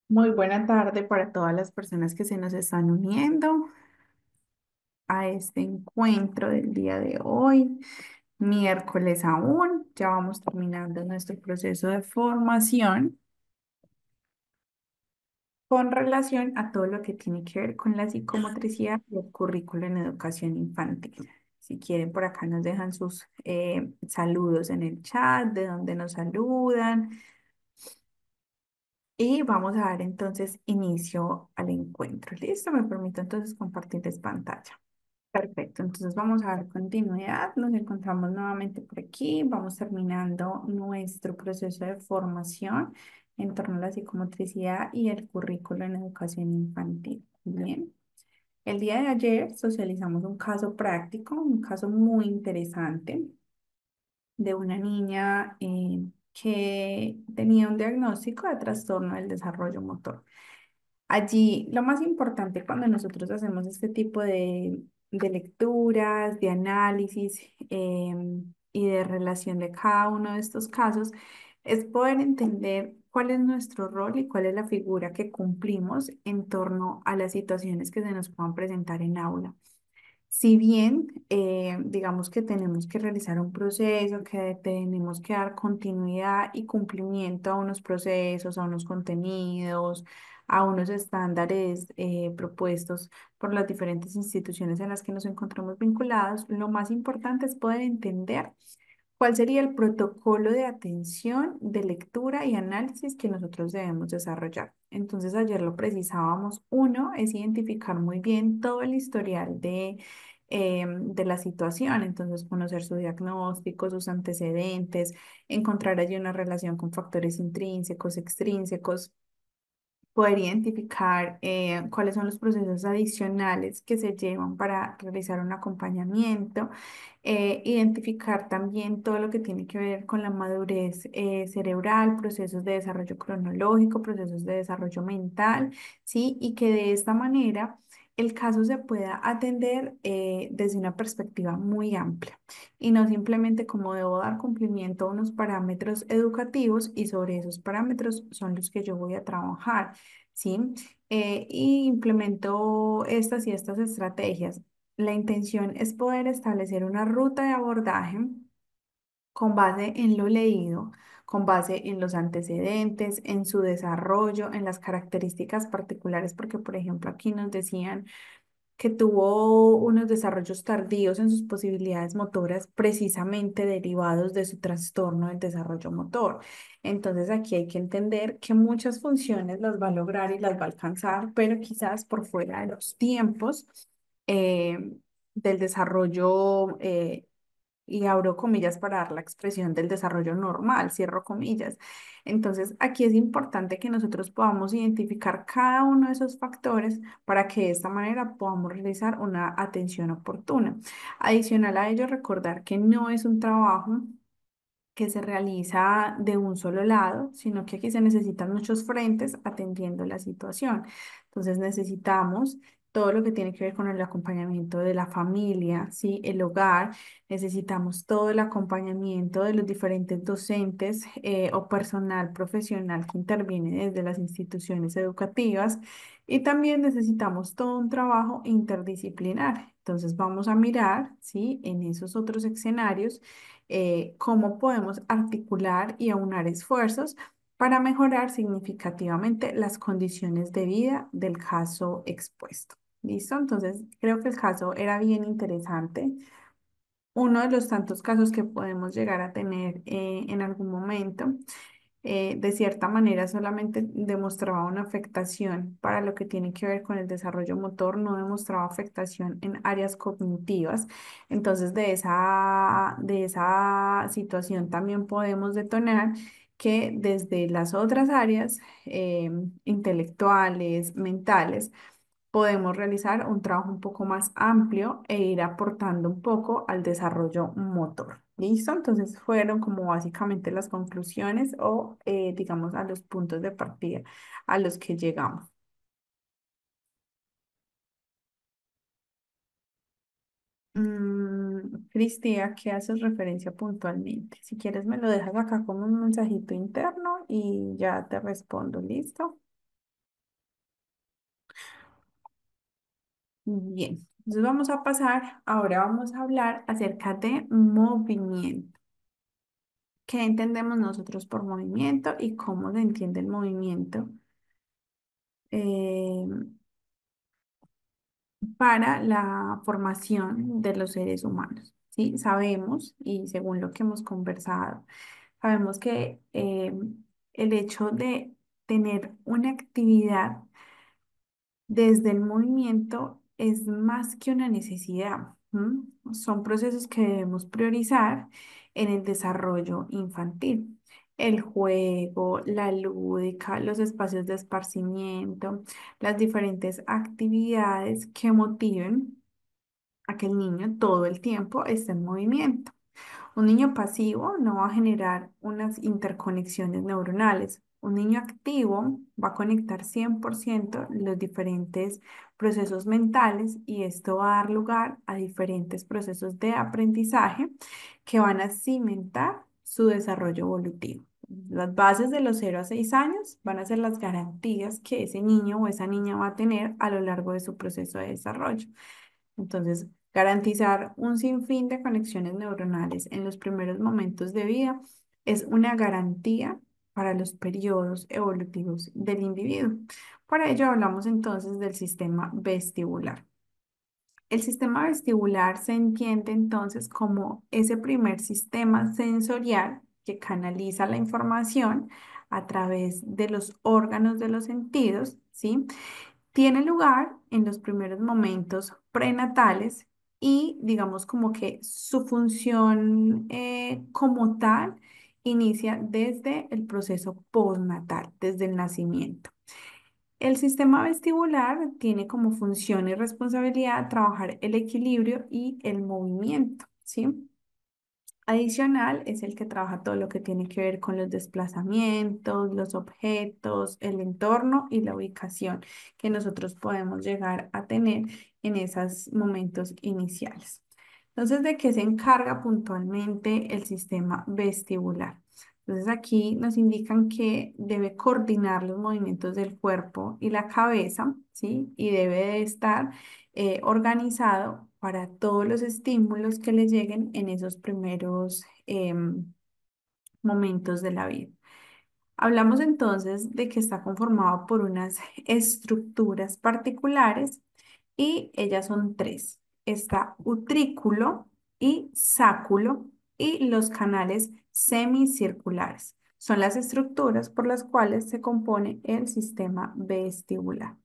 Muy buena tarde para todas las personas que se nos están uniendo a este encuentro del día de hoy, miércoles aún. Ya vamos terminando nuestro proceso de formación con relación a todo lo que tiene que ver con la psicomotricidad y el currículo en educación infantil. Si quieren, por acá nos dejan sus saludos en el chat, de donde nos saludan. Y vamos a dar entonces inicio al encuentro. ¿Listo? Me permito entonces compartirles pantalla. Perfecto, entonces vamos a dar continuidad. Nos encontramos nuevamente por aquí. Vamos terminando nuestro proceso de formación en torno a la psicomotricidad y el currículo en educación infantil. Bien, el día de ayer socializamos un caso práctico, un caso muy interesante de una niña que tenía un diagnóstico de trastorno del desarrollo motor. Allí, lo más importante cuando nosotros hacemos este tipo de lecturas, de análisis y de relación de cada uno de estos casos, es poder entender cuál es nuestro rol y cuál es la figura que cumplimos en torno a las situaciones que se nos puedan presentar en aula. Si bien, digamos que tenemos que realizar un proceso, que tenemos que dar continuidad y cumplimiento a unos procesos, a unos contenidos, a unos estándares propuestos por las diferentes instituciones en las que nos encontramos vinculados, lo más importante es poder entender cuál sería el protocolo de atención, de lectura y análisis que nosotros debemos desarrollar. Entonces, ayer lo precisábamos. Uno es identificar muy bien todo el historial de la situación, entonces conocer su diagnóstico, sus antecedentes, encontrar allí una relación con factores intrínsecos, extrínsecos, poder identificar cuáles son los procesos adicionales que se llevan para realizar un acompañamiento, identificar también todo lo que tiene que ver con la madurez cerebral, procesos de desarrollo cronológico, procesos de desarrollo mental, ¿sí? Y que de esta manera el caso se pueda atender desde una perspectiva muy amplia y no simplemente como debo dar cumplimiento a unos parámetros educativos y sobre esos parámetros son los que yo voy a trabajar. ¿Sí? Y implementó estas y estas estrategias. La intención es poder establecer una ruta de abordaje con base en lo leído, con base en los antecedentes, en su desarrollo, en las características particulares, porque por ejemplo aquí nos decían que tuvo unos desarrollos tardíos en sus posibilidades motoras precisamente derivados de su trastorno del desarrollo motor. Entonces aquí hay que entender que muchas funciones las va a lograr y las va a alcanzar, pero quizás por fuera de los tiempos eh, del desarrollo y abro comillas para dar la expresión del desarrollo normal, cierro comillas. Entonces, aquí es importante que nosotros podamos identificar cada uno de esos factores para que de esta manera podamos realizar una atención oportuna. Adicional a ello, recordar que no es un trabajo que se realiza de un solo lado, sino que aquí se necesitan muchos frentes atendiendo la situación. Entonces necesitamos todo lo que tiene que ver con el acompañamiento de la familia, ¿sí? El hogar, necesitamos todo el acompañamiento de los diferentes docentes o personal profesional que interviene desde las instituciones educativas y también necesitamos todo un trabajo interdisciplinar. Entonces vamos a mirar, ¿sí? En esos otros escenarios cómo podemos articular y aunar esfuerzos para mejorar significativamente las condiciones de vida del caso expuesto. ¿Listo? Entonces, creo que el caso era bien interesante. Uno de los tantos casos que podemos llegar a tener en algún momento de cierta manera solamente demostraba una afectación para lo que tiene que ver con el desarrollo motor, no demostraba afectación en áreas cognitivas. Entonces, de esa situación también podemos detonar que desde las otras áreas intelectuales, mentales, podemos realizar un trabajo un poco más amplio e ir aportando un poco al desarrollo motor. ¿Listo? Entonces fueron como básicamente las conclusiones o digamos a los puntos de partida a los que llegamos. Cristi, ¿a qué haces referencia puntualmente? Si quieres me lo dejas acá como un mensajito interno y ya te respondo, ¿listo? Bien, entonces vamos a pasar, ahora vamos a hablar acerca de movimiento. ¿Qué entendemos nosotros por movimiento y cómo se entiende el movimiento eh, para la formación de los seres humanos? ¿Sí? Sabemos, y según lo que hemos conversado, sabemos que el hecho de tener una actividad desde el movimiento es más que una necesidad. ¿M? Son procesos que debemos priorizar en el desarrollo infantil. El juego, la lúdica, los espacios de esparcimiento, las diferentes actividades que motiven a que el niño todo el tiempo esté en movimiento. Un niño pasivo no va a generar unas interconexiones neuronales. Un niño activo va a conectar 100% los diferentes procesos mentales y esto va a dar lugar a diferentes procesos de aprendizaje que van a cimentar su desarrollo evolutivo. Las bases de los 0 a 6 años van a ser las garantías que ese niño o esa niña va a tener a lo largo de su proceso de desarrollo. Entonces, garantizar un sinfín de conexiones neuronales en los primeros momentos de vida es una garantía para los periodos evolutivos del individuo. Para ello hablamos entonces del sistema vestibular. El sistema vestibular se entiende entonces como ese primer sistema sensorial que canaliza la información a través de los órganos de los sentidos, ¿sí? Tiene lugar en los primeros momentos prenatales y digamos como que su función como tal inicia desde el proceso postnatal, desde el nacimiento. El sistema vestibular tiene como función y responsabilidad trabajar el equilibrio y el movimiento, ¿sí? Adicional es el que trabaja todo lo que tiene que ver con los desplazamientos, los objetos, el entorno y la ubicación que nosotros podemos llegar a tener en esos momentos iniciales. Entonces, ¿de qué se encarga puntualmente el sistema vestibular? Entonces, aquí nos indican que debe coordinar los movimientos del cuerpo y la cabeza, ¿sí? Y debe de estar organizado para todos los estímulos que le lleguen en esos primeros momentos de la vida. Hablamos entonces de que está conformado por unas estructuras particulares y ellas son tres. Está utrículo y sáculo y los canales semicirculares. Son las estructuras por las cuales se compone el sistema vestibular.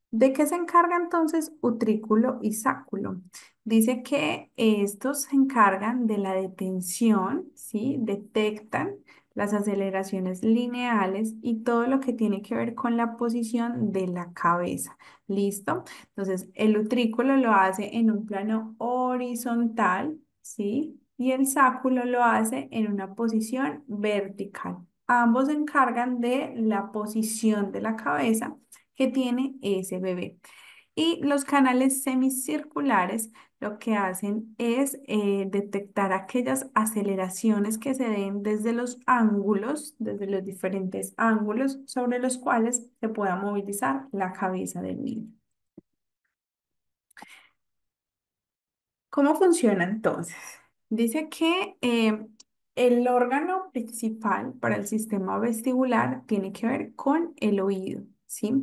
¿De qué se encarga entonces utrículo y sáculo? Dice que estos se encargan de la detención, ¿sí? Detectan las aceleraciones lineales y todo lo que tiene que ver con la posición de la cabeza. ¿Listo? Entonces, el utrículo lo hace en un plano horizontal, ¿sí? Y el sáculo lo hace en una posición vertical. Ambos se encargan de la posición de la cabeza que tiene ese bebé. Y los canales semicirculares lo que hacen es detectar aquellas aceleraciones que se den desde los ángulos, desde los diferentes ángulos sobre los cuales se pueda movilizar la cabeza del niño. ¿Cómo funciona entonces? Dice que el órgano principal para el sistema vestibular tiene que ver con el oído, ¿sí?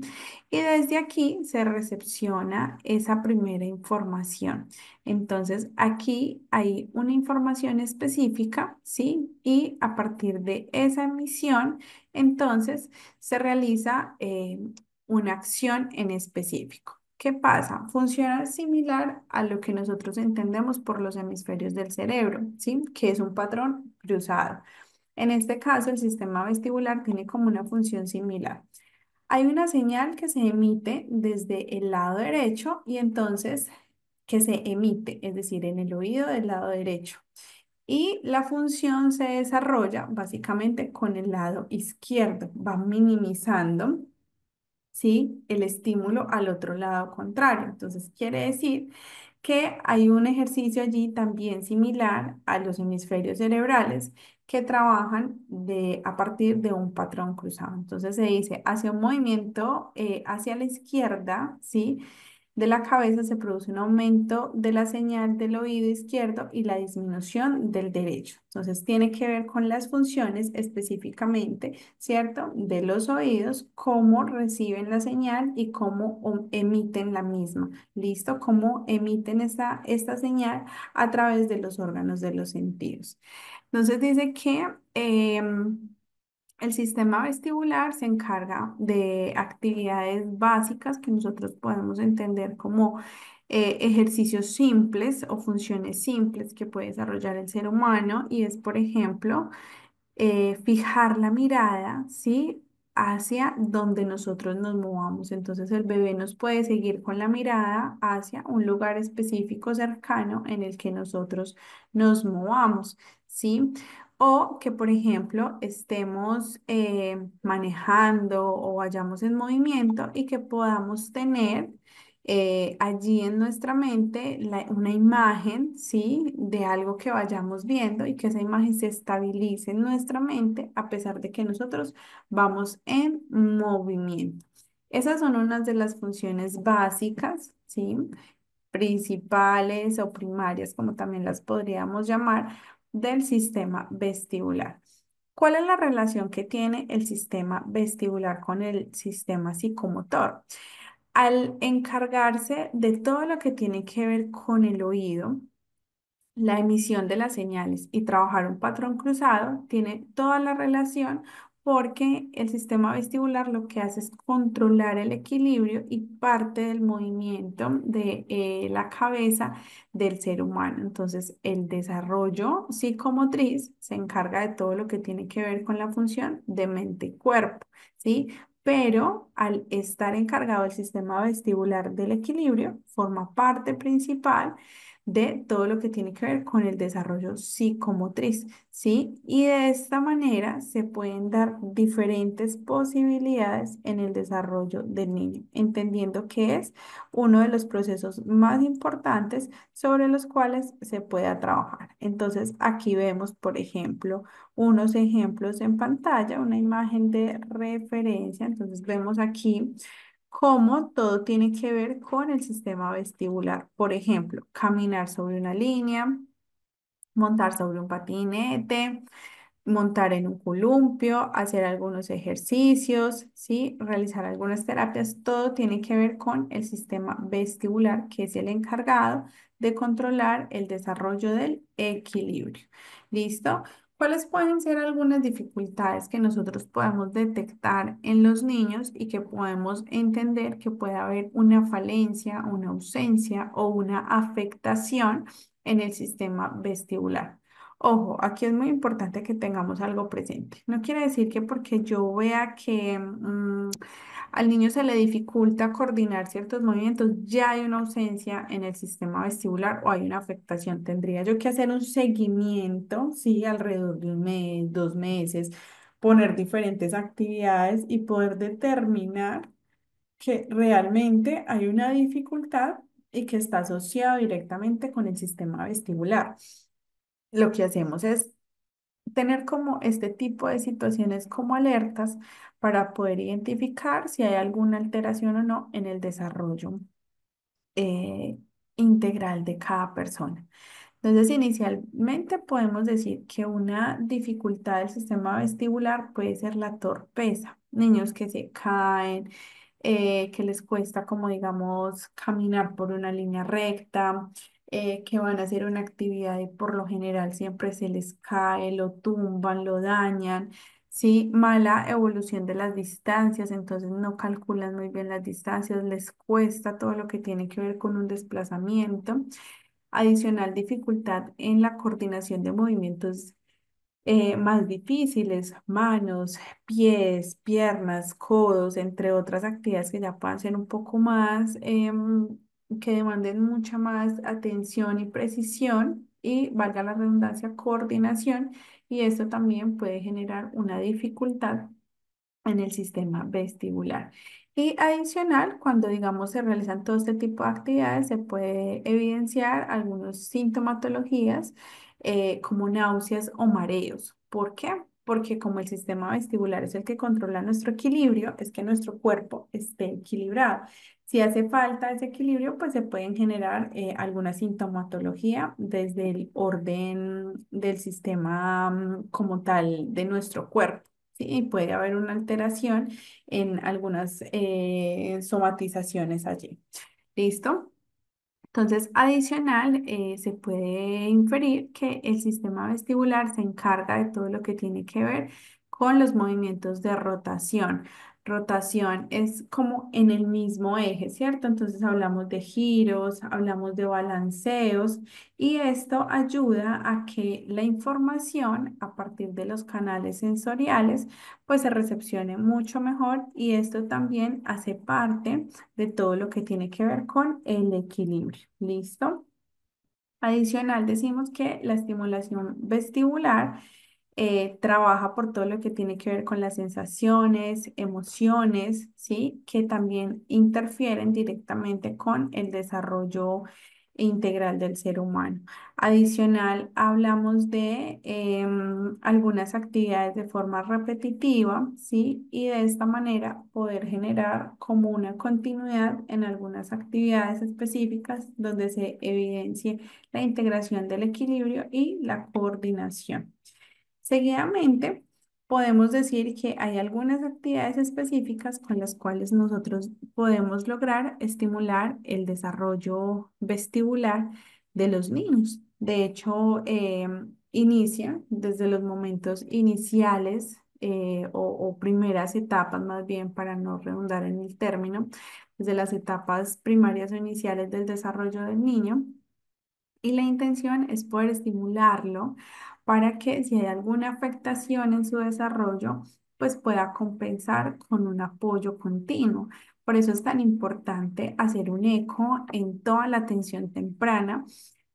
Y desde aquí se recepciona esa primera información. Entonces, aquí hay una información específica, ¿sí? Y a partir de esa emisión, entonces se realiza una acción en específico. ¿Qué pasa? Funciona similar a lo que nosotros entendemos por los hemisferios del cerebro, ¿sí? Que es un patrón cruzado. En este caso, el sistema vestibular tiene como una función similar. Hay una señal que se emite desde el lado derecho y entonces que se emite, es decir, en el oído del lado derecho. Y la función se desarrolla básicamente con el lado izquierdo, va minimizando, ¿sí? El estímulo al otro lado contrario. Entonces, quiere decir que hay un ejercicio allí también similar a los hemisferios cerebrales que trabajan a partir de un patrón cruzado. Entonces se dice, hacia un movimiento hacia la izquierda, ¿sí? De la cabeza se produce un aumento de la señal del oído izquierdo y la disminución del derecho. Entonces tiene que ver con las funciones específicamente, ¿cierto? De los oídos, cómo reciben la señal y cómo emiten la misma. ¿Listo? Cómo emiten esta señal a través de los órganos de los sentidos. Entonces dice que el sistema vestibular se encarga de actividades básicas que nosotros podemos entender como ejercicios simples o funciones simples que puede desarrollar el ser humano y es, por ejemplo, fijar la mirada, ¿sí? Hacia donde nosotros nos movamos. Entonces el bebé nos puede seguir con la mirada hacia un lugar específico cercano en el que nosotros nos movamos, ¿sí? O que, por ejemplo, estemos manejando o vayamos en movimiento y que podamos tener allí en nuestra mente una imagen, ¿sí? De algo que vayamos viendo y que esa imagen se estabilice en nuestra mente a pesar de que nosotros vamos en movimiento. Esas son unas de las funciones básicas, ¿sí? Principales o primarias, como también las podríamos llamar, del sistema vestibular. ¿Cuál es la relación que tiene el sistema vestibular con el sistema psicomotor? Al encargarse de todo lo que tiene que ver con el oído, la emisión de las señales y trabajar un patrón cruzado tiene toda la relación porque el sistema vestibular lo que hace es controlar el equilibrio y parte del movimiento de la cabeza del ser humano. Entonces, el desarrollo psicomotriz se encarga de todo lo que tiene que ver con la función de mente y cuerpo, ¿sí? Pero al estar encargado el sistema vestibular del equilibrio, forma parte principal de todo lo que tiene que ver con el desarrollo psicomotriz, ¿sí? Y de esta manera se pueden dar diferentes posibilidades en el desarrollo del niño, entendiendo que es uno de los procesos más importantes sobre los cuales se pueda trabajar. Entonces, aquí vemos, por ejemplo, unos ejemplos en pantalla, una imagen de referencia. Entonces, vemos aquí cómo todo tiene que ver con el sistema vestibular. Por ejemplo, caminar sobre una línea, montar sobre un patinete, montar en un columpio, hacer algunos ejercicios, ¿sí? Realizar algunas terapias, todo tiene que ver con el sistema vestibular, que es el encargado de controlar el desarrollo del equilibrio. ¿Listo? ¿Cuáles pueden ser algunas dificultades que nosotros podemos detectar en los niños y que podemos entender que puede haber una falencia, una ausencia o una afectación en el sistema vestibular? Ojo, aquí es muy importante que tengamos algo presente. No quiere decir que porque yo vea que al niño se le dificulta coordinar ciertos movimientos, ya hay una ausencia en el sistema vestibular o hay una afectación. Tendría yo que hacer un seguimiento, sí, alrededor de un mes, 2 meses, poner diferentes actividades y poder determinar que realmente hay una dificultad y que está asociado directamente con el sistema vestibular. Lo que hacemos es tener como este tipo de situaciones como alertas para poder identificar si hay alguna alteración o no en el desarrollo eh, integral de cada persona. Entonces, inicialmente podemos decir que una dificultad del sistema vestibular puede ser la torpeza. Niños que se caen, que les cuesta, como digamos, caminar por una línea recta, que van a hacer una actividad y por lo general siempre se les cae, lo tumban, lo dañan. Sí, mala evolución de las distancias, entonces no calculan muy bien las distancias, les cuesta todo lo que tiene que ver con un desplazamiento. Adicional, dificultad en la coordinación de movimientos más difíciles, manos, pies, piernas, codos, entre otras actividades que ya puedan ser un poco más, que demanden mucha más atención y precisión y, valga la redundancia, coordinación. Y esto también puede generar una dificultad en el sistema vestibular. Y adicional, cuando digamos se realizan todo este tipo de actividades, se puede evidenciar algunas sintomatologías como náuseas o mareos. ¿Por qué? Porque como el sistema vestibular es el que controla nuestro equilibrio, es que nuestro cuerpo esté equilibrado. Si hace falta ese equilibrio, pues se pueden generar alguna sintomatología desde el orden del sistema como tal de nuestro cuerpo. Sí, y puede haber una alteración en algunas somatizaciones allí. ¿Listo? Entonces, adicional, se puede inferir que el sistema vestibular se encarga de todo lo que tiene que ver con los movimientos de rotación. Rotación es como en el mismo eje, ¿cierto? Entonces hablamos de giros, hablamos de balanceos y esto ayuda a que la información a partir de los canales sensoriales pues se recepcione mucho mejor y esto también hace parte de todo lo que tiene que ver con el equilibrio. ¿Listo? Adicional, decimos que la estimulación vestibular trabaja por todo lo que tiene que ver con las sensaciones, emociones, ¿sí? Que también interfieren directamente con el desarrollo integral del ser humano. Adicional, hablamos de algunas actividades de forma repetitiva, ¿sí? Y de esta manera poder generar como una continuidad en algunas actividades específicas donde se evidencie la integración del equilibrio y la coordinación. Seguidamente, podemos decir que hay algunas actividades específicas con las cuales nosotros podemos lograr estimular el desarrollo vestibular de los niños. De hecho, inicia desde los momentos iniciales o primeras etapas, más bien para no redundar en el término, desde las etapas primarias o iniciales del desarrollo del niño y la intención es poder estimularlo para que si hay alguna afectación en su desarrollo, pues pueda compensar con un apoyo continuo. Por eso es tan importante hacer un eco en toda la atención temprana,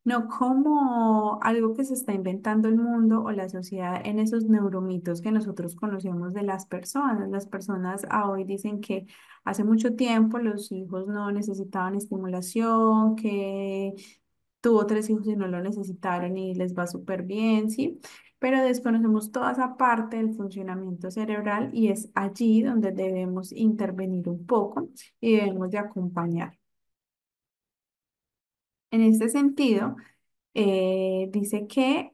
no como algo que se está inventando el mundo o la sociedad en esos neuromitos que nosotros conocemos de las personas. Las personas a hoy dicen que hace mucho tiempo los hijos no necesitaban estimulación, que tuvo tres hijos y no lo necesitaron y les va súper bien, ¿sí? Pero desconocemos toda esa parte del funcionamiento cerebral y es allí donde debemos intervenir un poco y debemos de acompañar. En este sentido, dice que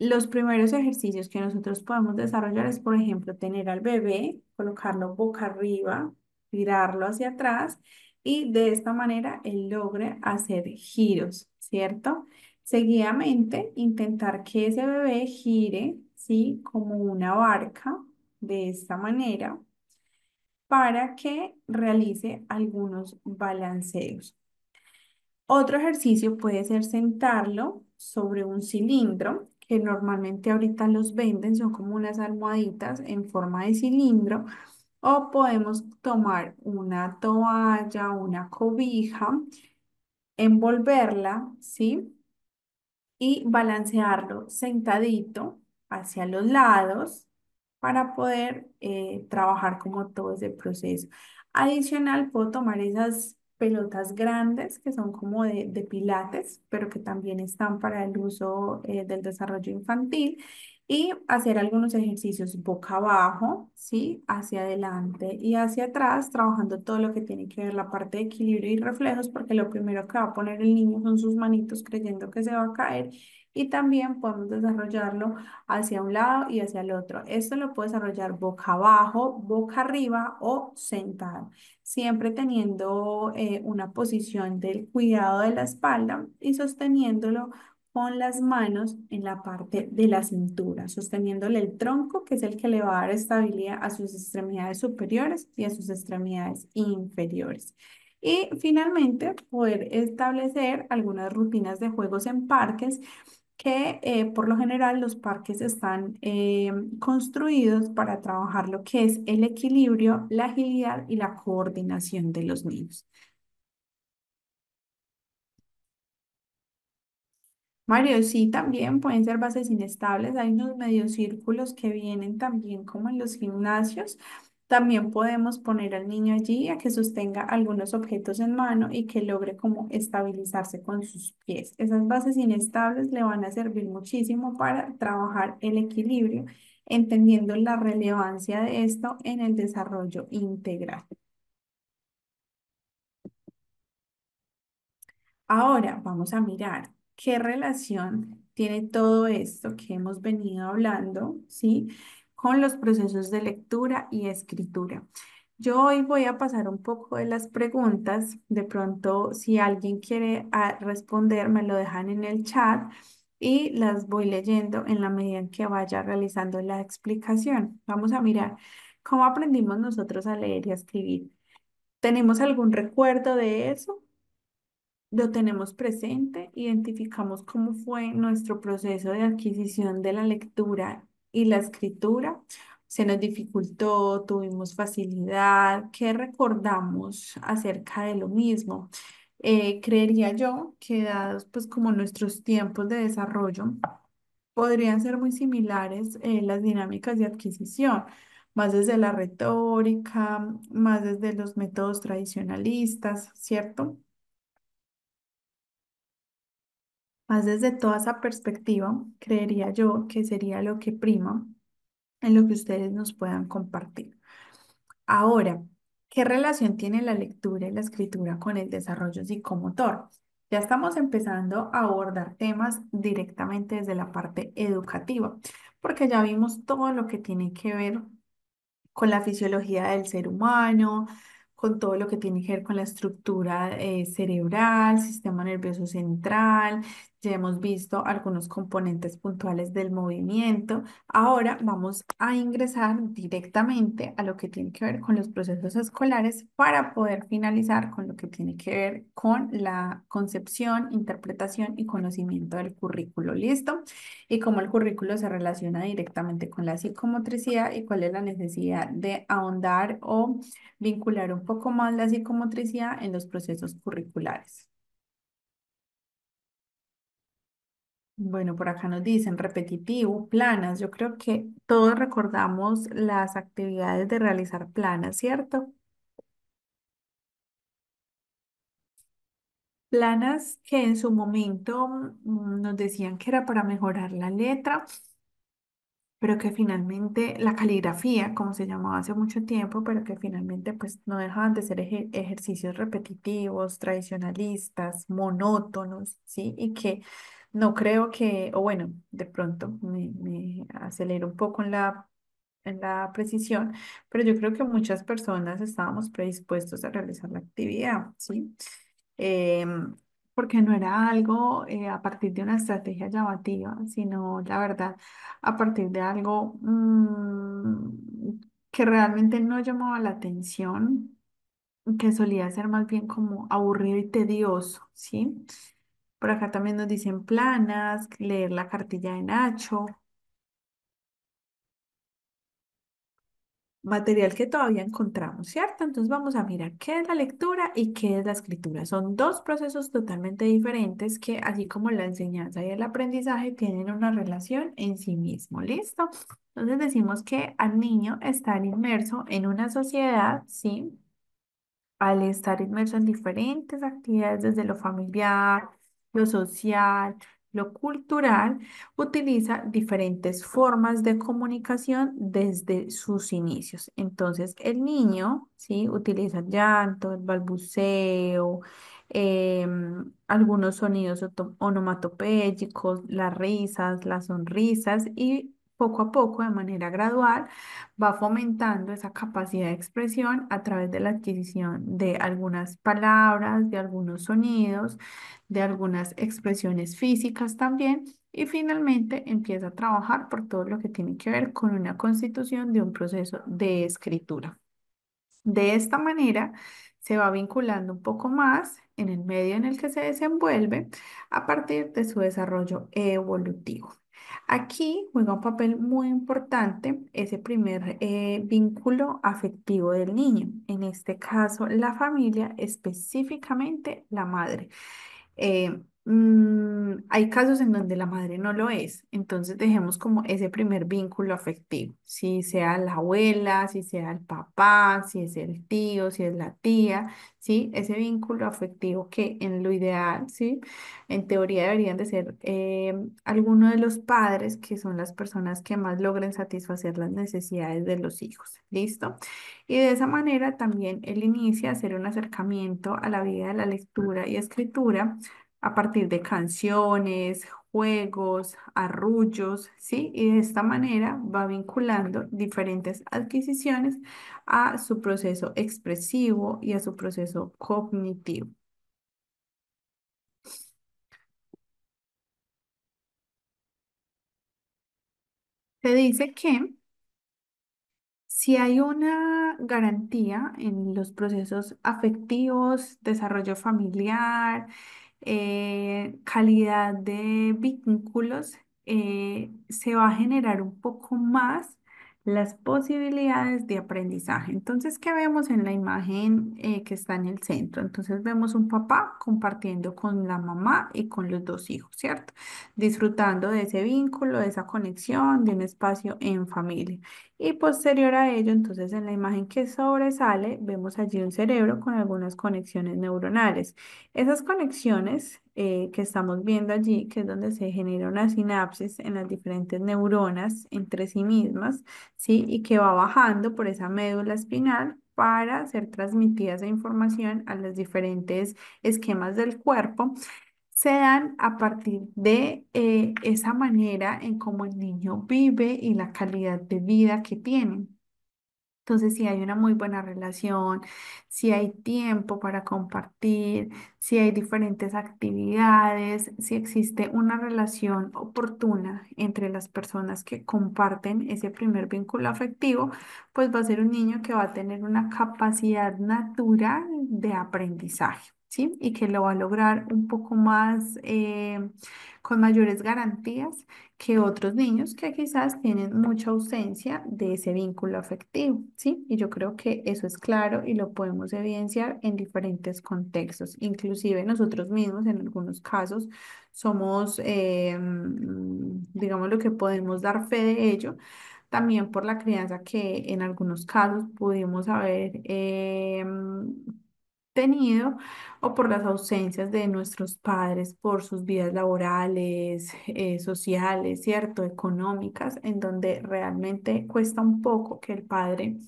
los primeros ejercicios que nosotros podemos desarrollar es, por ejemplo, tener al bebé, colocarlo boca arriba, tirarlo hacia atrás y de esta manera él logre hacer giros, ¿cierto? Seguidamente, intentar que ese bebé gire, ¿sí? Como una barca, de esta manera, para que realice algunos balanceos. Otro ejercicio puede ser sentarlo sobre un cilindro, que normalmente ahorita los venden, son como unas almohaditas en forma de cilindro, o podemos tomar una toalla, una cobija, envolverla, ¿sí? Y balancearlo sentadito hacia los lados para poder trabajar como todo ese proceso. Adicional, puedo tomar esas pelotas grandes que son como de pilates, pero que también están para el uso del desarrollo infantil y hacer algunos ejercicios boca abajo, ¿sí? Hacia adelante y hacia atrás, trabajando todo lo que tiene que ver la parte de equilibrio y reflejos, porque lo primero que va a poner el niño son sus manitos creyendo que se va a caer y también podemos desarrollarlo hacia un lado y hacia el otro. Esto lo puedo desarrollar boca abajo, boca arriba o sentado, siempre teniendo una posición del cuidado de la espalda y sosteniéndolo con las manos en la parte de la cintura, sosteniéndole el tronco, que es el que le va a dar estabilidad a sus extremidades superiores y a sus extremidades inferiores. Y finalmente, poder establecer algunas rutinas de juegos en parques que por lo general los parques están construidos para trabajar lo que es el equilibrio, la agilidad y la coordinación de los niños. Mario, sí, también pueden ser bases inestables. Hay unos mediocírculos que vienen también como en los gimnasios También podemos poner al niño allí a que sostenga algunos objetos en mano y que logre como estabilizarse con sus pies. Esas bases inestables le van a servir muchísimo para trabajar el equilibrio, entendiendo la relevancia de esto en el desarrollo integral. Ahora vamos a mirar qué relación tiene todo esto que hemos venido hablando, ¿sí? Con los procesos de lectura y escritura. Yo hoy voy a pasar un poco de las preguntas. De pronto, si alguien quiere responder, me lo dejan en el chat y las voy leyendo en la medida en que vaya realizando la explicación. Vamos a mirar cómo aprendimos nosotros a leer y a escribir. ¿Tenemos algún recuerdo de eso? Lo tenemos presente, identificamos cómo fue nuestro proceso de adquisición de la lectura y la escritura. Se nos dificultó, tuvimos facilidad. ¿Qué recordamos acerca de lo mismo? Creería yo que dados pues como nuestros tiempos de desarrollo, podrían ser muy similares las dinámicas de adquisición, más desde la retórica, más desde los métodos tradicionalistas, ¿cierto? Más desde toda esa perspectiva, creería yo que sería lo que prima en lo que ustedes nos puedan compartir. Ahora, ¿qué relación tiene la lectura y la escritura con el desarrollo psicomotor? Ya estamos empezando a abordar temas directamente desde la parte educativa, porque ya vimos todo lo que tiene que ver con la fisiología del ser humano, con todo lo que tiene que ver con la estructura cerebral, sistema nervioso central. Ya hemos visto algunos componentes puntuales del movimiento. Ahora vamos a ingresar directamente a lo que tiene que ver con los procesos escolares para poder finalizar con lo que tiene que ver con la concepción, interpretación y conocimiento del currículo. ¿Listo? Y cómo el currículo se relaciona directamente con la psicomotricidad y cuál es la necesidad de ahondar o vincular un poco más la psicomotricidad en los procesos curriculares. Bueno, por acá nos dicen repetitivo, planas. Yo creo que todos recordamos las actividades de realizar planas, ¿cierto? Planas que en su momento nos decían que era para mejorar la letra, pero que finalmente la caligrafía, como se llamaba hace mucho tiempo, pero que finalmente pues no dejaban de ser ejercicios repetitivos, tradicionalistas, monótonos, ¿sí? Y que no creo que, o bueno, de pronto me acelero un poco en la precisión, pero yo creo que muchas personas estábamos predispuestos a realizar la actividad, ¿sí? Em, Porque no era algo a partir de una estrategia llamativa, sino la verdad a partir de algo que realmente no llamaba la atención, que solía ser más bien como aburrido y tedioso, ¿sí? Por acá también nos dicen planas, leer la cartilla de Nacho. Material que todavía encontramos, ¿cierto? Entonces vamos a mirar qué es la lectura y qué es la escritura. Son dos procesos totalmente diferentes que, así como la enseñanza y el aprendizaje, tienen una relación en sí mismo, ¿listo? Entonces decimos que al niño estar inmerso en una sociedad, ¿sí? Al estar inmerso en diferentes actividades desde lo familiar, lo social, lo cultural, utiliza diferentes formas de comunicación desde sus inicios. Entonces, el niño, ¿sí? Utiliza el llanto, el balbuceo, algunos sonidos onomatopéyicos, las risas, las sonrisas y poco a poco, de manera gradual, va fomentando esa capacidad de expresión a través de la adquisición de algunas palabras, de algunos sonidos, de algunas expresiones físicas también. Y finalmente empieza a trabajar por todo lo que tiene que ver con una constitución de un proceso de escritura. De esta manera se va vinculando un poco más en el medio en el que se desenvuelve a partir de su desarrollo evolutivo. Aquí juega un papel muy importante ese primer vínculo afectivo del niño, en este caso la familia, específicamente la madre. Hay casos en donde la madre no lo es, entonces dejemos como ese primer vínculo afectivo, si sea la abuela, si sea el papá, si es el tío, si es la tía, ¿sí? Ese vínculo afectivo que en lo ideal, ¿sí? En teoría deberían de ser algunos de los padres que son las personas que más logren satisfacer las necesidades de los hijos, ¿listo? Y de esa manera también él inicia a hacer un acercamiento a la vida de la lectura y escritura a partir de canciones, juegos, arrullos, ¿sí? Y de esta manera va vinculando diferentes adquisiciones a su proceso expresivo y a su proceso cognitivo. Se dice que si hay una garantía en los procesos afectivos, desarrollo familiar, calidad de vínculos, se va a generar un poco más las posibilidades de aprendizaje. Entonces, ¿qué vemos en la imagen que está en el centro? Entonces, vemos un papá compartiendo con la mamá y con los dos hijos, ¿cierto? Disfrutando de ese vínculo, de esa conexión, de un espacio en familia. Y posterior a ello, entonces en la imagen que sobresale, vemos allí un cerebro con algunas conexiones neuronales. Esas conexiones que estamos viendo allí, que es donde se genera una sinapsis en las diferentes neuronas entre sí mismas, ¿sí? Y que va bajando por esa médula espinal para ser transmitida esa información a los diferentes esquemas del cuerpo, se dan a partir de esa manera en cómo el niño vive y la calidad de vida que tiene. Entonces, si hay una muy buena relación, si hay tiempo para compartir, si hay diferentes actividades, si existe una relación oportuna entre las personas que comparten ese primer vínculo afectivo, pues va a ser un niño que va a tener una capacidad natural de aprendizaje, ¿sí? Y que lo va a lograr un poco más, con mayores garantías que otros niños que quizás tienen mucha ausencia de ese vínculo afectivo, ¿sí? Y yo creo que eso es claro y lo podemos evidenciar en diferentes contextos. Inclusive nosotros mismos en algunos casos somos, digamos, lo que podemos dar fe de ello, también por la crianza que en algunos casos pudimos haber tenido o por las ausencias de nuestros padres, por sus vidas laborales, sociales, ¿cierto? Económicas, en donde realmente cuesta un poco que el padre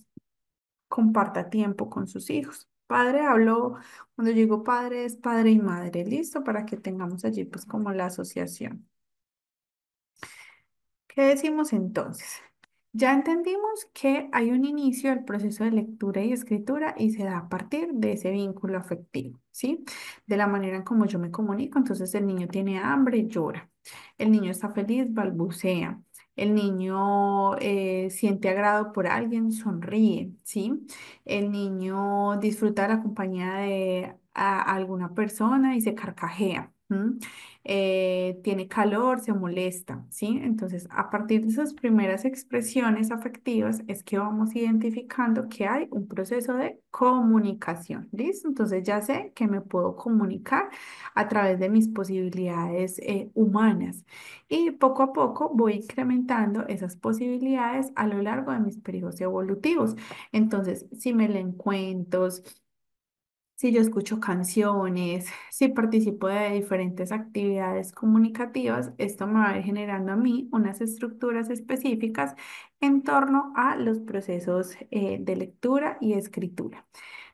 comparta tiempo con sus hijos. Padre, hablo, cuando digo padre es padre y madre, listo, para que tengamos allí pues como la asociación. ¿Qué decimos entonces? Ya entendimos que hay un inicio del proceso de lectura y escritura y se da a partir de ese vínculo afectivo, ¿sí? De la manera en como yo me comunico, entonces el niño tiene hambre, llora. El niño está feliz, balbucea. El niño siente agrado por alguien, sonríe, ¿sí? El niño disfruta de la compañía de alguna persona y se carcajea. Tiene calor, se molesta, ¿sí? Entonces, a partir de esas primeras expresiones afectivas es que vamos identificando que hay un proceso de comunicación, ¿listo? Entonces, ya sé que me puedo comunicar a través de mis posibilidades humanas y poco a poco voy incrementando esas posibilidades a lo largo de mis periodos evolutivos. Entonces, si me leen cuentos, si yo escucho canciones, si participo de diferentes actividades comunicativas, esto me va a ir generando a mí unas estructuras específicas en torno a los procesos de lectura y escritura.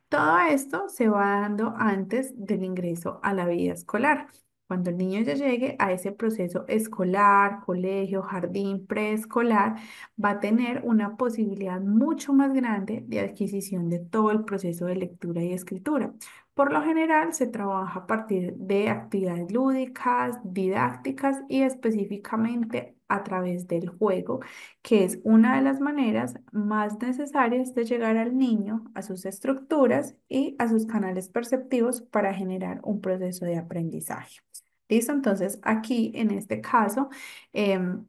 Todo esto se va dando antes del ingreso a la vida escolar. Cuando el niño ya llegue a ese proceso escolar, colegio, jardín, preescolar, va a tener una posibilidad mucho más grande de adquisición de todo el proceso de lectura y escritura. Por lo general, se trabaja a partir de actividades lúdicas, didácticas y específicamente a través del juego, que es una de las maneras más necesarias de llegar al niño, a sus estructuras y a sus canales perceptivos para generar un proceso de aprendizaje. ¿Listo? Entonces, aquí en este caso, em,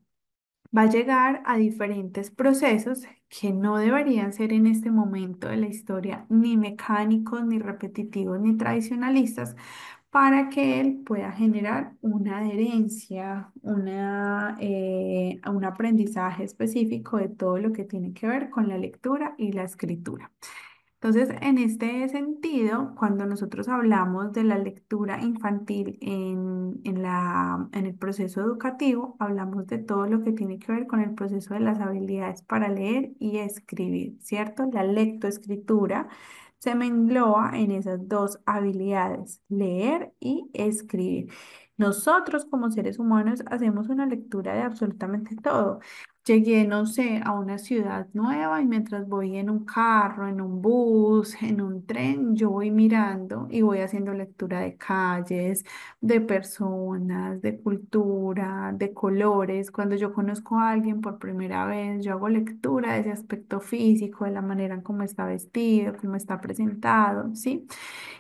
va a llegar a diferentes procesos que no deberían ser en este momento de la historia ni mecánicos, ni repetitivos, ni tradicionalistas, para que él pueda generar una adherencia, un aprendizaje específico de todo lo que tiene que ver con la lectura y la escritura. Entonces, en este sentido, cuando nosotros hablamos de la lectura infantil en el proceso educativo, hablamos de todo lo que tiene que ver con el proceso de las habilidades para leer y escribir, ¿cierto? La lectoescritura se me engloba en esas dos habilidades, leer y escribir. Nosotros como seres humanos hacemos una lectura de absolutamente todo. Llegué, no sé, a una ciudad nueva y mientras voy en un carro, en un bus, en un tren, yo voy mirando y voy haciendo lectura de calles, de personas, de cultura, de colores. Cuando yo conozco a alguien por primera vez, yo hago lectura de ese aspecto físico, de la manera en cómo está vestido, cómo está presentado, ¿sí?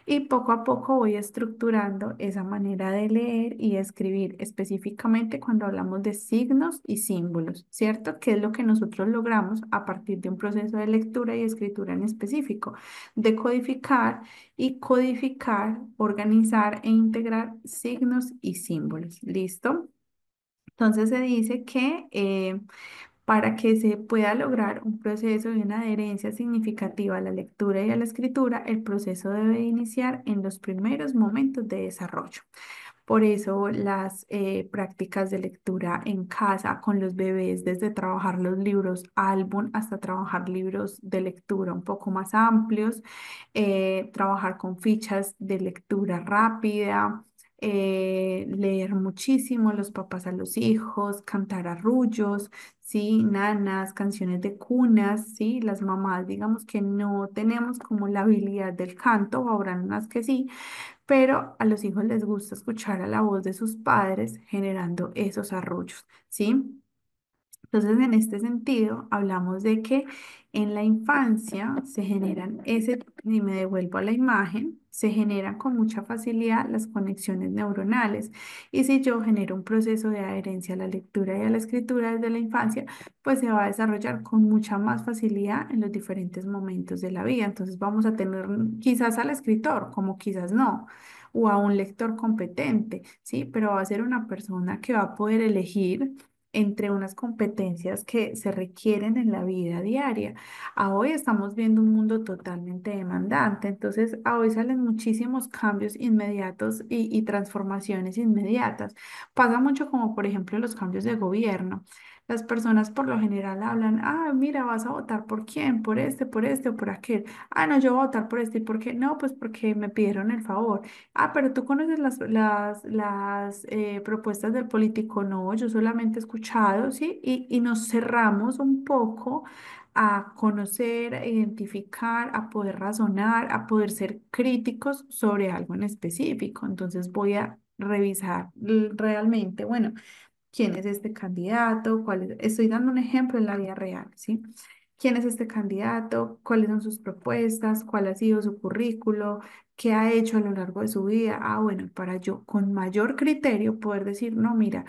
Y poco a poco voy estructurando esa manera de leer y escribir, específicamente cuando hablamos de signos y símbolos, ¿cierto? Que es lo que nosotros logramos a partir de un proceso de lectura y escritura en específico, decodificar y codificar, organizar e integrar signos y símbolos. ¿Listo? Entonces se dice que para que se pueda lograr un proceso de una adherencia significativa a la lectura y a la escritura, el proceso debe iniciar en los primeros momentos de desarrollo. Por eso las prácticas de lectura en casa con los bebés, desde trabajar los libros álbum hasta trabajar libros de lectura un poco más amplios, trabajar con fichas de lectura rápida, leer muchísimo los papás a los hijos, cantar arrullos, sí, nanas, canciones de cunas, sí, las mamás, digamos que no tenemos como la habilidad del canto, habrán unas que sí, pero a los hijos les gusta escuchar a la voz de sus padres generando esos arrullos, ¿sí? Entonces, en este sentido, hablamos de que en la infancia se generan y me devuelvo a la imagen, se generan con mucha facilidad las conexiones neuronales. Y si yo genero un proceso de adherencia a la lectura y a la escritura desde la infancia, pues se va a desarrollar con mucha más facilidad en los diferentes momentos de la vida. Entonces, vamos a tener quizás al escritor, como quizás no, o a un lector competente, ¿sí? Pero va a ser una persona que va a poder elegir entre unas competencias que se requieren en la vida diaria. A hoy estamos viendo un mundo totalmente demandante, entonces a hoy salen muchísimos cambios inmediatos y transformaciones inmediatas. Pasa mucho como por ejemplo los cambios de gobierno. Las personas por lo general hablan, ah, mira, vas a votar por quién, por este o por aquel. Ah, no, yo voy a votar por este. ¿Y por qué? No, pues porque me pidieron el favor. Ah, pero tú conoces las propuestas del político. No, yo solamente he escuchado, ¿sí? Y nos cerramos un poco a conocer, a identificar, a poder razonar, a poder ser críticos sobre algo en específico. Entonces voy a revisar realmente, bueno, quién es este candidato, estoy dando un ejemplo en la vida real, ¿sí? ¿Quién es este candidato? ¿Cuáles son sus propuestas? ¿Cuál ha sido su currículo? ¿Qué ha hecho a lo largo de su vida? Ah, bueno, para yo con mayor criterio poder decir, no, mira,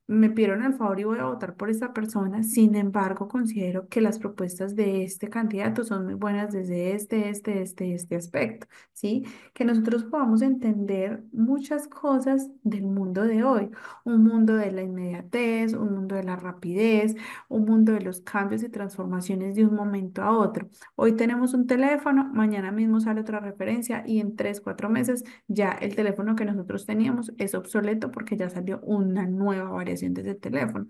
me pidieron el favor y voy a votar por esta persona. Sin embargo, considero que las propuestas de este candidato son muy buenas desde este aspecto, ¿sí? Que nosotros podamos entender muchas cosas del mundo de hoy, un mundo de la inmediatez, un mundo de la rapidez, un mundo de los cambios y transformaciones de un momento a otro. Hoy tenemos un teléfono, mañana mismo sale otra referencia y en 3, 4 meses ya el teléfono que nosotros teníamos es obsoleto porque ya salió una nueva variación de ese teléfono.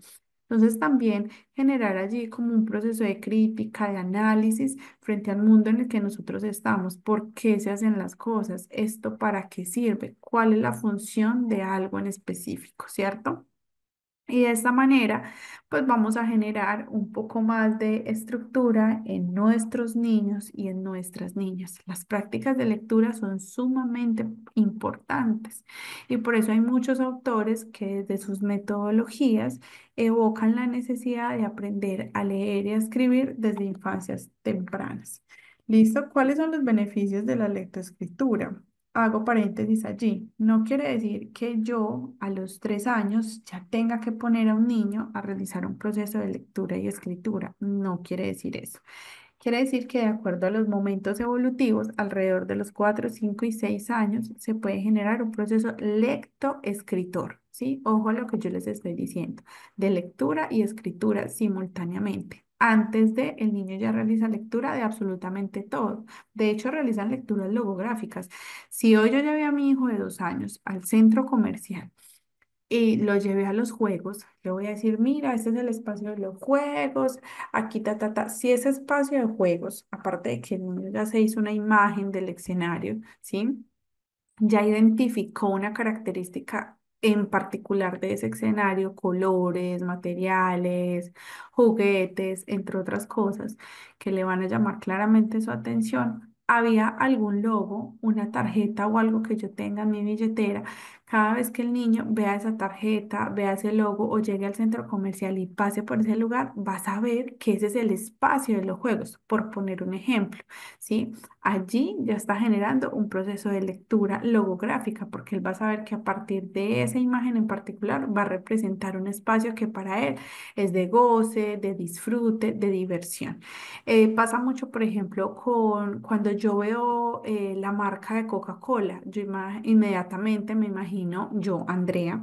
Entonces también generar allí como un proceso de crítica, de análisis frente al mundo en el que nosotros estamos. ¿Por qué se hacen las cosas? ¿Esto para qué sirve? ¿Cuál es la función de algo en específico? ¿Cierto? Y de esta manera, pues vamos a generar un poco más de estructura en nuestros niños y en nuestras niñas. Las prácticas de lectura son sumamente importantes y por eso hay muchos autores que desde sus metodologías evocan la necesidad de aprender a leer y a escribir desde infancias tempranas. ¿Listo? ¿Cuáles son los beneficios de la lectoescritura? Hago paréntesis allí. No quiere decir que yo a los 3 años ya tenga que poner a un niño a realizar un proceso de lectura y escritura. No quiere decir eso. Quiere decir que de acuerdo a los momentos evolutivos, alrededor de los 4, 5 y 6 años, se puede generar un proceso lectoescritor, ¿sí? Ojo a lo que yo les estoy diciendo, de lectura y escritura simultáneamente. Antes de, el niño ya realiza lectura de absolutamente todo. De hecho, realizan lecturas logográficas. Si hoy yo llevé a mi hijo de 2 años al centro comercial, y lo llevé a los juegos, le voy a decir, mira, este es el espacio de los juegos, aquí ta, ta, ta. Si ese espacio de juegos, aparte de que el niño ya se hizo una imagen del escenario, ¿sí? Ya identificó una característica en particular de ese escenario, colores, materiales, juguetes, entre otras cosas, que le van a llamar claramente su atención. Había algún logo, una tarjeta o algo que yo tenga en mi billetera. Cada vez que el niño vea esa tarjeta, vea ese logo o llegue al centro comercial y pase por ese lugar, va a saber que ese es el espacio de los juegos, por poner un ejemplo, ¿sí? Allí ya está generando un proceso de lectura logográfica, porque él va a saber que a partir de esa imagen en particular va a representar un espacio que para él es de goce, de disfrute, de diversión. Pasa mucho, por ejemplo, con cuando yo veo la marca de Coca-Cola, yo inmediatamente me imagino, yo, Andrea,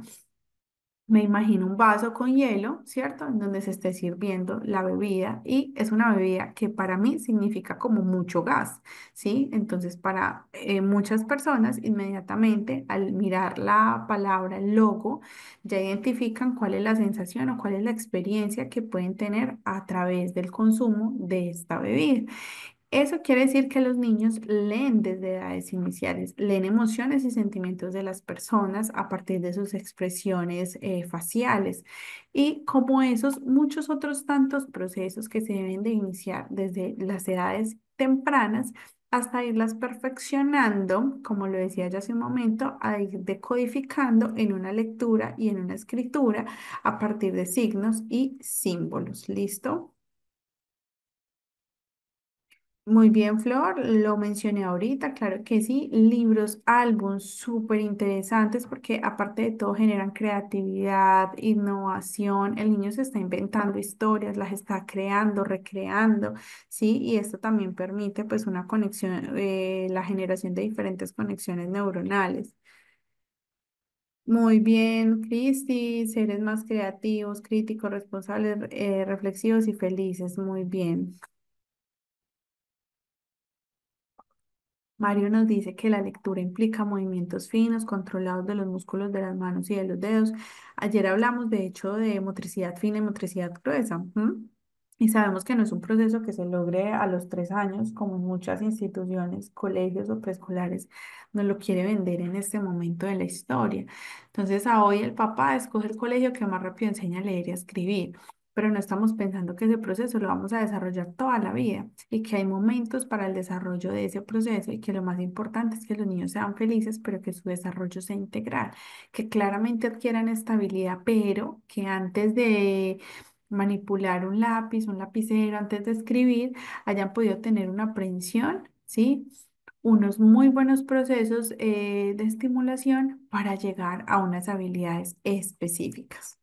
me imagino un vaso con hielo, ¿cierto? En donde se esté sirviendo la bebida y es una bebida que para mí significa como mucho gas, ¿sí? Entonces, para muchas personas, inmediatamente al mirar la palabra, el logo, ya identifican cuál es la sensación o cuál es la experiencia que pueden tener a través del consumo de esta bebida. Eso quiere decir que los niños leen desde edades iniciales, leen emociones y sentimientos de las personas a partir de sus expresiones faciales y como esos muchos otros tantos procesos que se deben de iniciar desde las edades tempranas hasta irlas perfeccionando, como lo decía ya hace un momento, a ir decodificando en una lectura y en una escritura a partir de signos y símbolos. ¿Listo? Muy bien, Flor, lo mencioné ahorita, claro que sí, libros, álbums súper interesantes porque aparte de todo generan creatividad, innovación, el niño se está inventando historias, las está creando, recreando, ¿sí? Y esto también permite pues una conexión, la generación de diferentes conexiones neuronales. Muy bien, Cristi, seres más creativos, críticos, responsables, reflexivos y felices, muy bien. Mario nos dice que la lectura implica movimientos finos, controlados de los músculos de las manos y de los dedos. Ayer hablamos, de hecho, de motricidad fina y motricidad gruesa. ¿M? Y sabemos que no es un proceso que se logre a los 3 años, como en muchas instituciones, colegios o preescolares nos lo quiere vender en este momento de la historia. Entonces, a hoy el papá escoge el colegio que más rápido enseña a leer y a escribir, pero no estamos pensando que ese proceso lo vamos a desarrollar toda la vida y que hay momentos para el desarrollo de ese proceso y que lo más importante es que los niños sean felices, pero que su desarrollo sea integral, que claramente adquieran estabilidad, pero que antes de manipular un lápiz, un lapicero, antes de escribir, hayan podido tener una aprehensión, ¿sí? Unos muy buenos procesos de estimulación para llegar a unas habilidades específicas.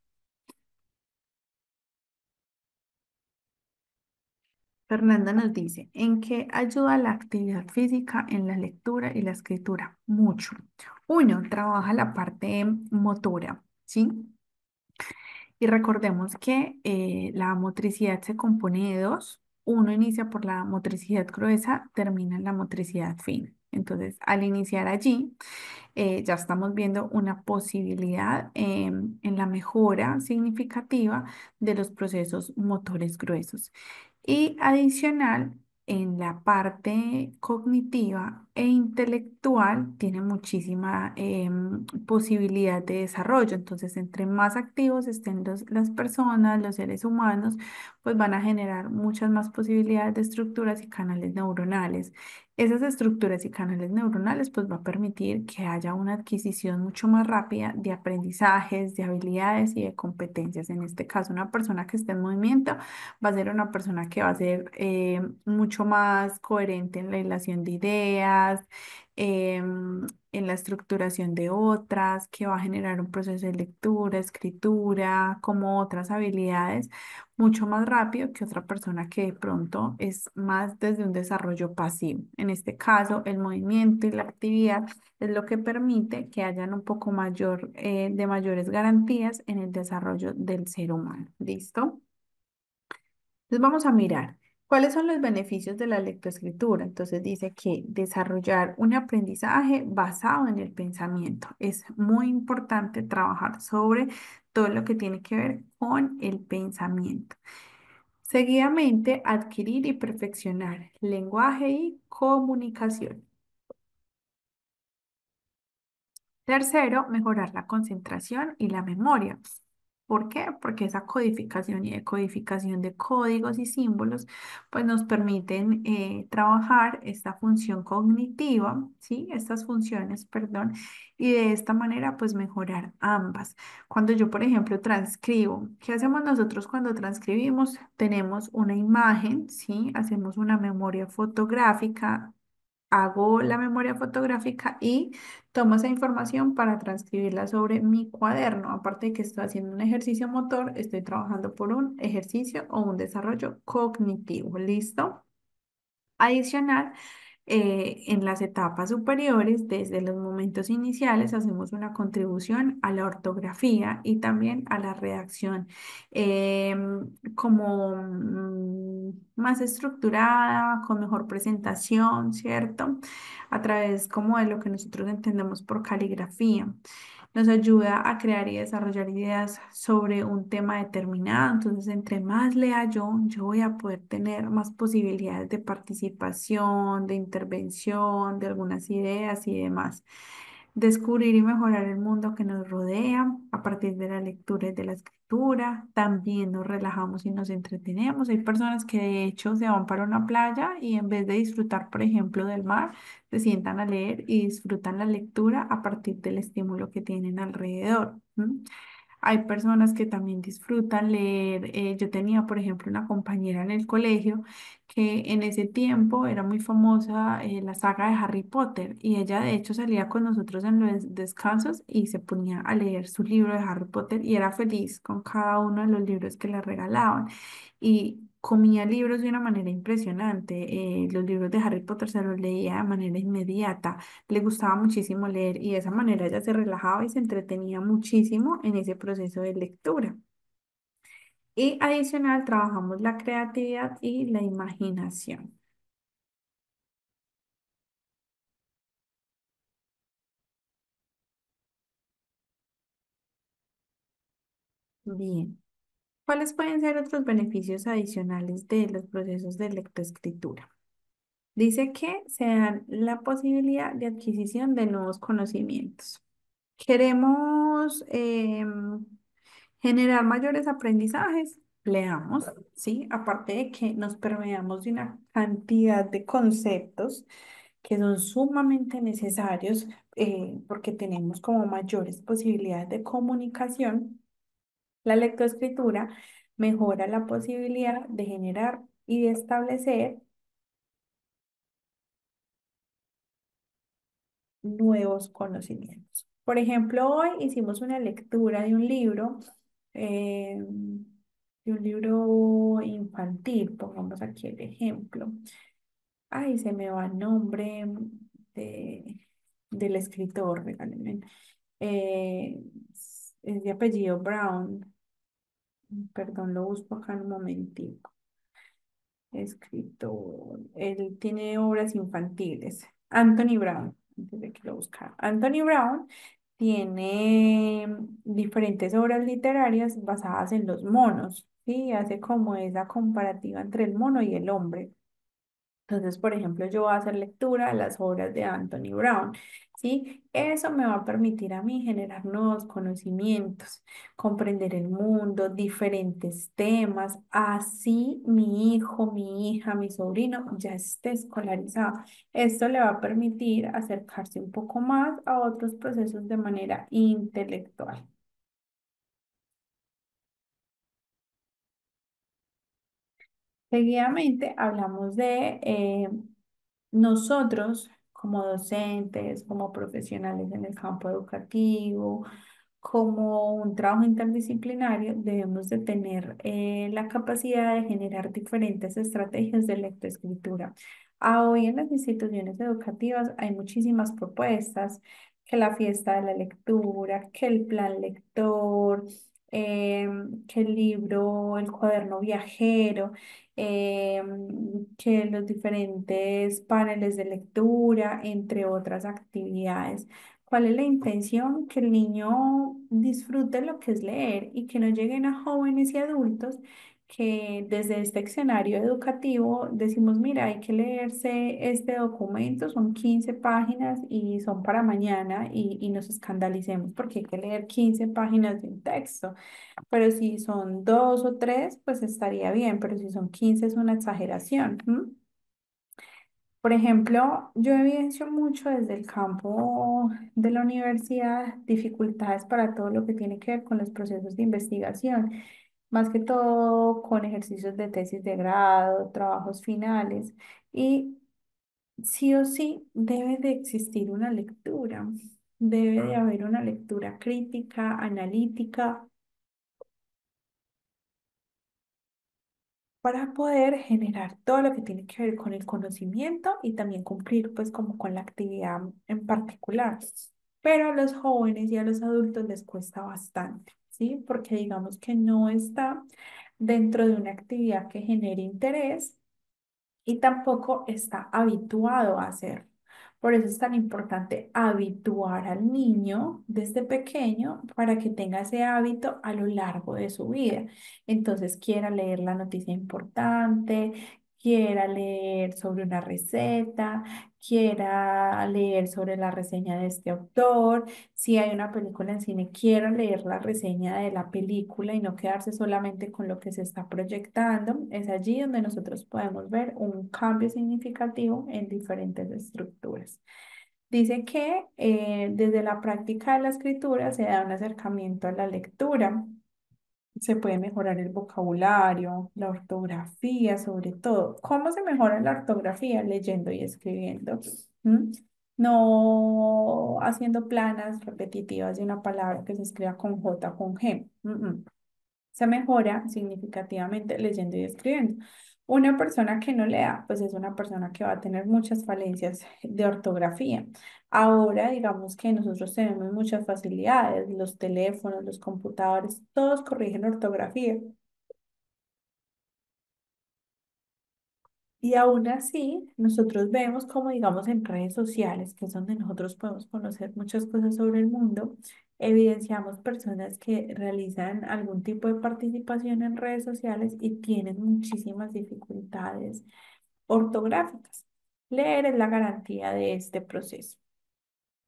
Fernanda nos dice, ¿en qué ayuda la actividad física en la lectura y la escritura? Mucho. Uno, trabaja la parte motora, ¿sí? Y recordemos que la motricidad se compone de dos. Uno inicia por la motricidad gruesa, termina en la motricidad fina. Entonces, al iniciar allí, ya estamos viendo una posibilidad en la mejora significativa de los procesos motores gruesos. Y adicional, en la parte cognitiva e intelectual tiene muchísima posibilidad de desarrollo. Entonces, entre más activos estén las personas, los seres humanos, pues van a generar muchas más posibilidades de estructuras y canales neuronales. Esas estructuras y canales neuronales pues va a permitir que haya una adquisición mucho más rápida de aprendizajes, de habilidades y de competencias. En este caso, una persona que esté en movimiento va a ser una persona que va a ser mucho más coherente en la relación de ideas, en la estructuración de otras, que va a generar un proceso de lectura, escritura, como otras habilidades, mucho más rápido que otra persona que de pronto es más desde un desarrollo pasivo. En este caso, el movimiento y la actividad es lo que permite que hayan un poco mayor, de mayores garantías en el desarrollo del ser humano. ¿Listo? Entonces vamos a mirar cuáles son los beneficios de la lectoescritura. Entonces dice que desarrollar un aprendizaje basado en el pensamiento. Es muy importante trabajar sobre todo lo que tiene que ver con el pensamiento. Seguidamente, adquirir y perfeccionar lenguaje y comunicación. Tercero, mejorar la concentración y la memoria. ¿Por qué? Porque esa codificación y decodificación de códigos y símbolos pues nos permiten trabajar esta función cognitiva, ¿sí? Estas funciones, perdón, y de esta manera pues mejorar ambas. Cuando yo, por ejemplo, transcribo, ¿qué hacemos nosotros cuando transcribimos? Tenemos una imagen, ¿sí? Hacemos una memoria fotográfica. Hago la memoria fotográfica y tomo esa información para transcribirla sobre mi cuaderno. Aparte de que estoy haciendo un ejercicio motor, estoy trabajando por un ejercicio o un desarrollo cognitivo. ¿Listo? Adicional, en las etapas superiores, desde los momentos iniciales, hacemos una contribución a la ortografía y también a la redacción como más estructurada, con mejor presentación, ¿cierto? A través como de lo que nosotros entendemos por caligrafía. Nos ayuda a crear y desarrollar ideas sobre un tema determinado. Entonces, entre más lea yo voy a poder tener más posibilidades de participación, de intervención, de algunas ideas y demás. Descubrir y mejorar el mundo que nos rodea a partir de la lectura y de la escritura. También nos relajamos y nos entretenemos. Hay personas que de hecho se van para una playa y en vez de disfrutar, por ejemplo, del mar, se sientan a leer y disfrutan la lectura a partir del estímulo que tienen alrededor. ¿M? Hay personas que también disfrutan leer. Yo tenía, por ejemplo, una compañera en el colegio que en ese tiempo era muy famosa la saga de Harry Potter y ella de hecho salía con nosotros en los descansos y se ponía a leer su libro de Harry Potter y era feliz con cada uno de los libros que le regalaban y comía libros de una manera impresionante. Los libros de Harry Potter se los leía de manera inmediata. Le gustaba muchísimo leer y de esa manera ella se relajaba y se entretenía muchísimo en ese proceso de lectura. Y adicional, trabajamos la creatividad y la imaginación. Bien. ¿Cuáles pueden ser otros beneficios adicionales de los procesos de lectoescritura? Dice que se dan la posibilidad de adquisición de nuevos conocimientos. Queremos generar mayores aprendizajes, leamos, ¿sí? Aparte de que nos permeamos de una cantidad de conceptos que son sumamente necesarios porque tenemos como mayores posibilidades de comunicación, la lectoescritura mejora la posibilidad de generar y de establecer nuevos conocimientos. Por ejemplo, hoy hicimos una lectura de un libro infantil, pongamos aquí el ejemplo. Ay, se me va el nombre de, del escritor, regálenme. Eh, es de apellido Brown. Perdón, lo busco acá en un momentito. Escritor. Él tiene obras infantiles. Anthony Brown, antes de que lo buscara. Anthony Brown tiene diferentes obras literarias basadas en los monos, ¿sí? Hace como esa comparativa entre el mono y el hombre. Entonces, por ejemplo, yo voy a hacer lectura de las obras de Anthony Brown, ¿sí? Eso me va a permitir a mí generar nuevos conocimientos, comprender el mundo, diferentes temas, así mi hijo, mi hija, mi sobrino ya esté escolarizado. Esto le va a permitir acercarse un poco más a otros procesos de manera intelectual. Seguidamente hablamos de nosotros como docentes, como profesionales en el campo educativo, como un trabajo interdisciplinario, debemos de tener la capacidad de generar diferentes estrategias de lectoescritura. Hoy en las instituciones educativas hay muchísimas propuestas, que la fiesta de la lectura, que el plan lector, que el libro, el cuaderno viajero, que los diferentes paneles de lectura, entre otras actividades. ¿Cuál es la intención? Que el niño disfrute lo que es leer y que no lleguen a jóvenes y adultos que desde este escenario educativo decimos, mira, hay que leerse este documento, son 15 páginas y son para mañana y nos escandalicemos porque hay que leer 15 páginas de un texto. Pero si son dos o tres, pues estaría bien, pero si son 15 es una exageración. ¿M? Por ejemplo, yo evidencio mucho desde el campo de la universidad dificultades para todo lo que tiene que ver con los procesos de investigación, más que todo con ejercicios de tesis de grado, trabajos finales, y sí o sí debe de existir una lectura, debe de haber una lectura crítica, analítica para poder generar todo lo que tiene que ver con el conocimiento y también cumplir pues como con la actividad en particular. Pero a los jóvenes y a los adultos les cuesta bastante, ¿sí? Porque digamos que no está dentro de una actividad que genere interés y tampoco está habituado a hacerlo. Por eso es tan importante habituar al niño desde pequeño para que tenga ese hábito a lo largo de su vida. Entonces, quiera leer la noticia importante, quiera leer sobre una receta, quiera leer sobre la reseña de este autor. Si hay una película en cine, quiera leer la reseña de la película y no quedarse solamente con lo que se está proyectando. Es allí donde nosotros podemos ver un cambio significativo en diferentes estructuras. Dice que desde la práctica de la escritura se da un acercamiento a la lectura. Se puede mejorar el vocabulario, la ortografía, sobre todo. ¿Cómo se mejora la ortografía? Leyendo y escribiendo. ¿M? No haciendo planas repetitivas de una palabra que se escriba con J, con G. Se mejora significativamente leyendo y escribiendo. Una persona que no lea, pues es una persona que va a tener muchas falencias de ortografía. Ahora, digamos que nosotros tenemos muchas facilidades, los teléfonos, los computadores, todos corrigen ortografía. Y aún así, nosotros vemos como, digamos, en redes sociales, que es donde nosotros podemos conocer muchas cosas sobre el mundo, evidenciamos personas que realizan algún tipo de participación en redes sociales y tienen muchísimas dificultades ortográficas. Leer es la garantía de este proceso.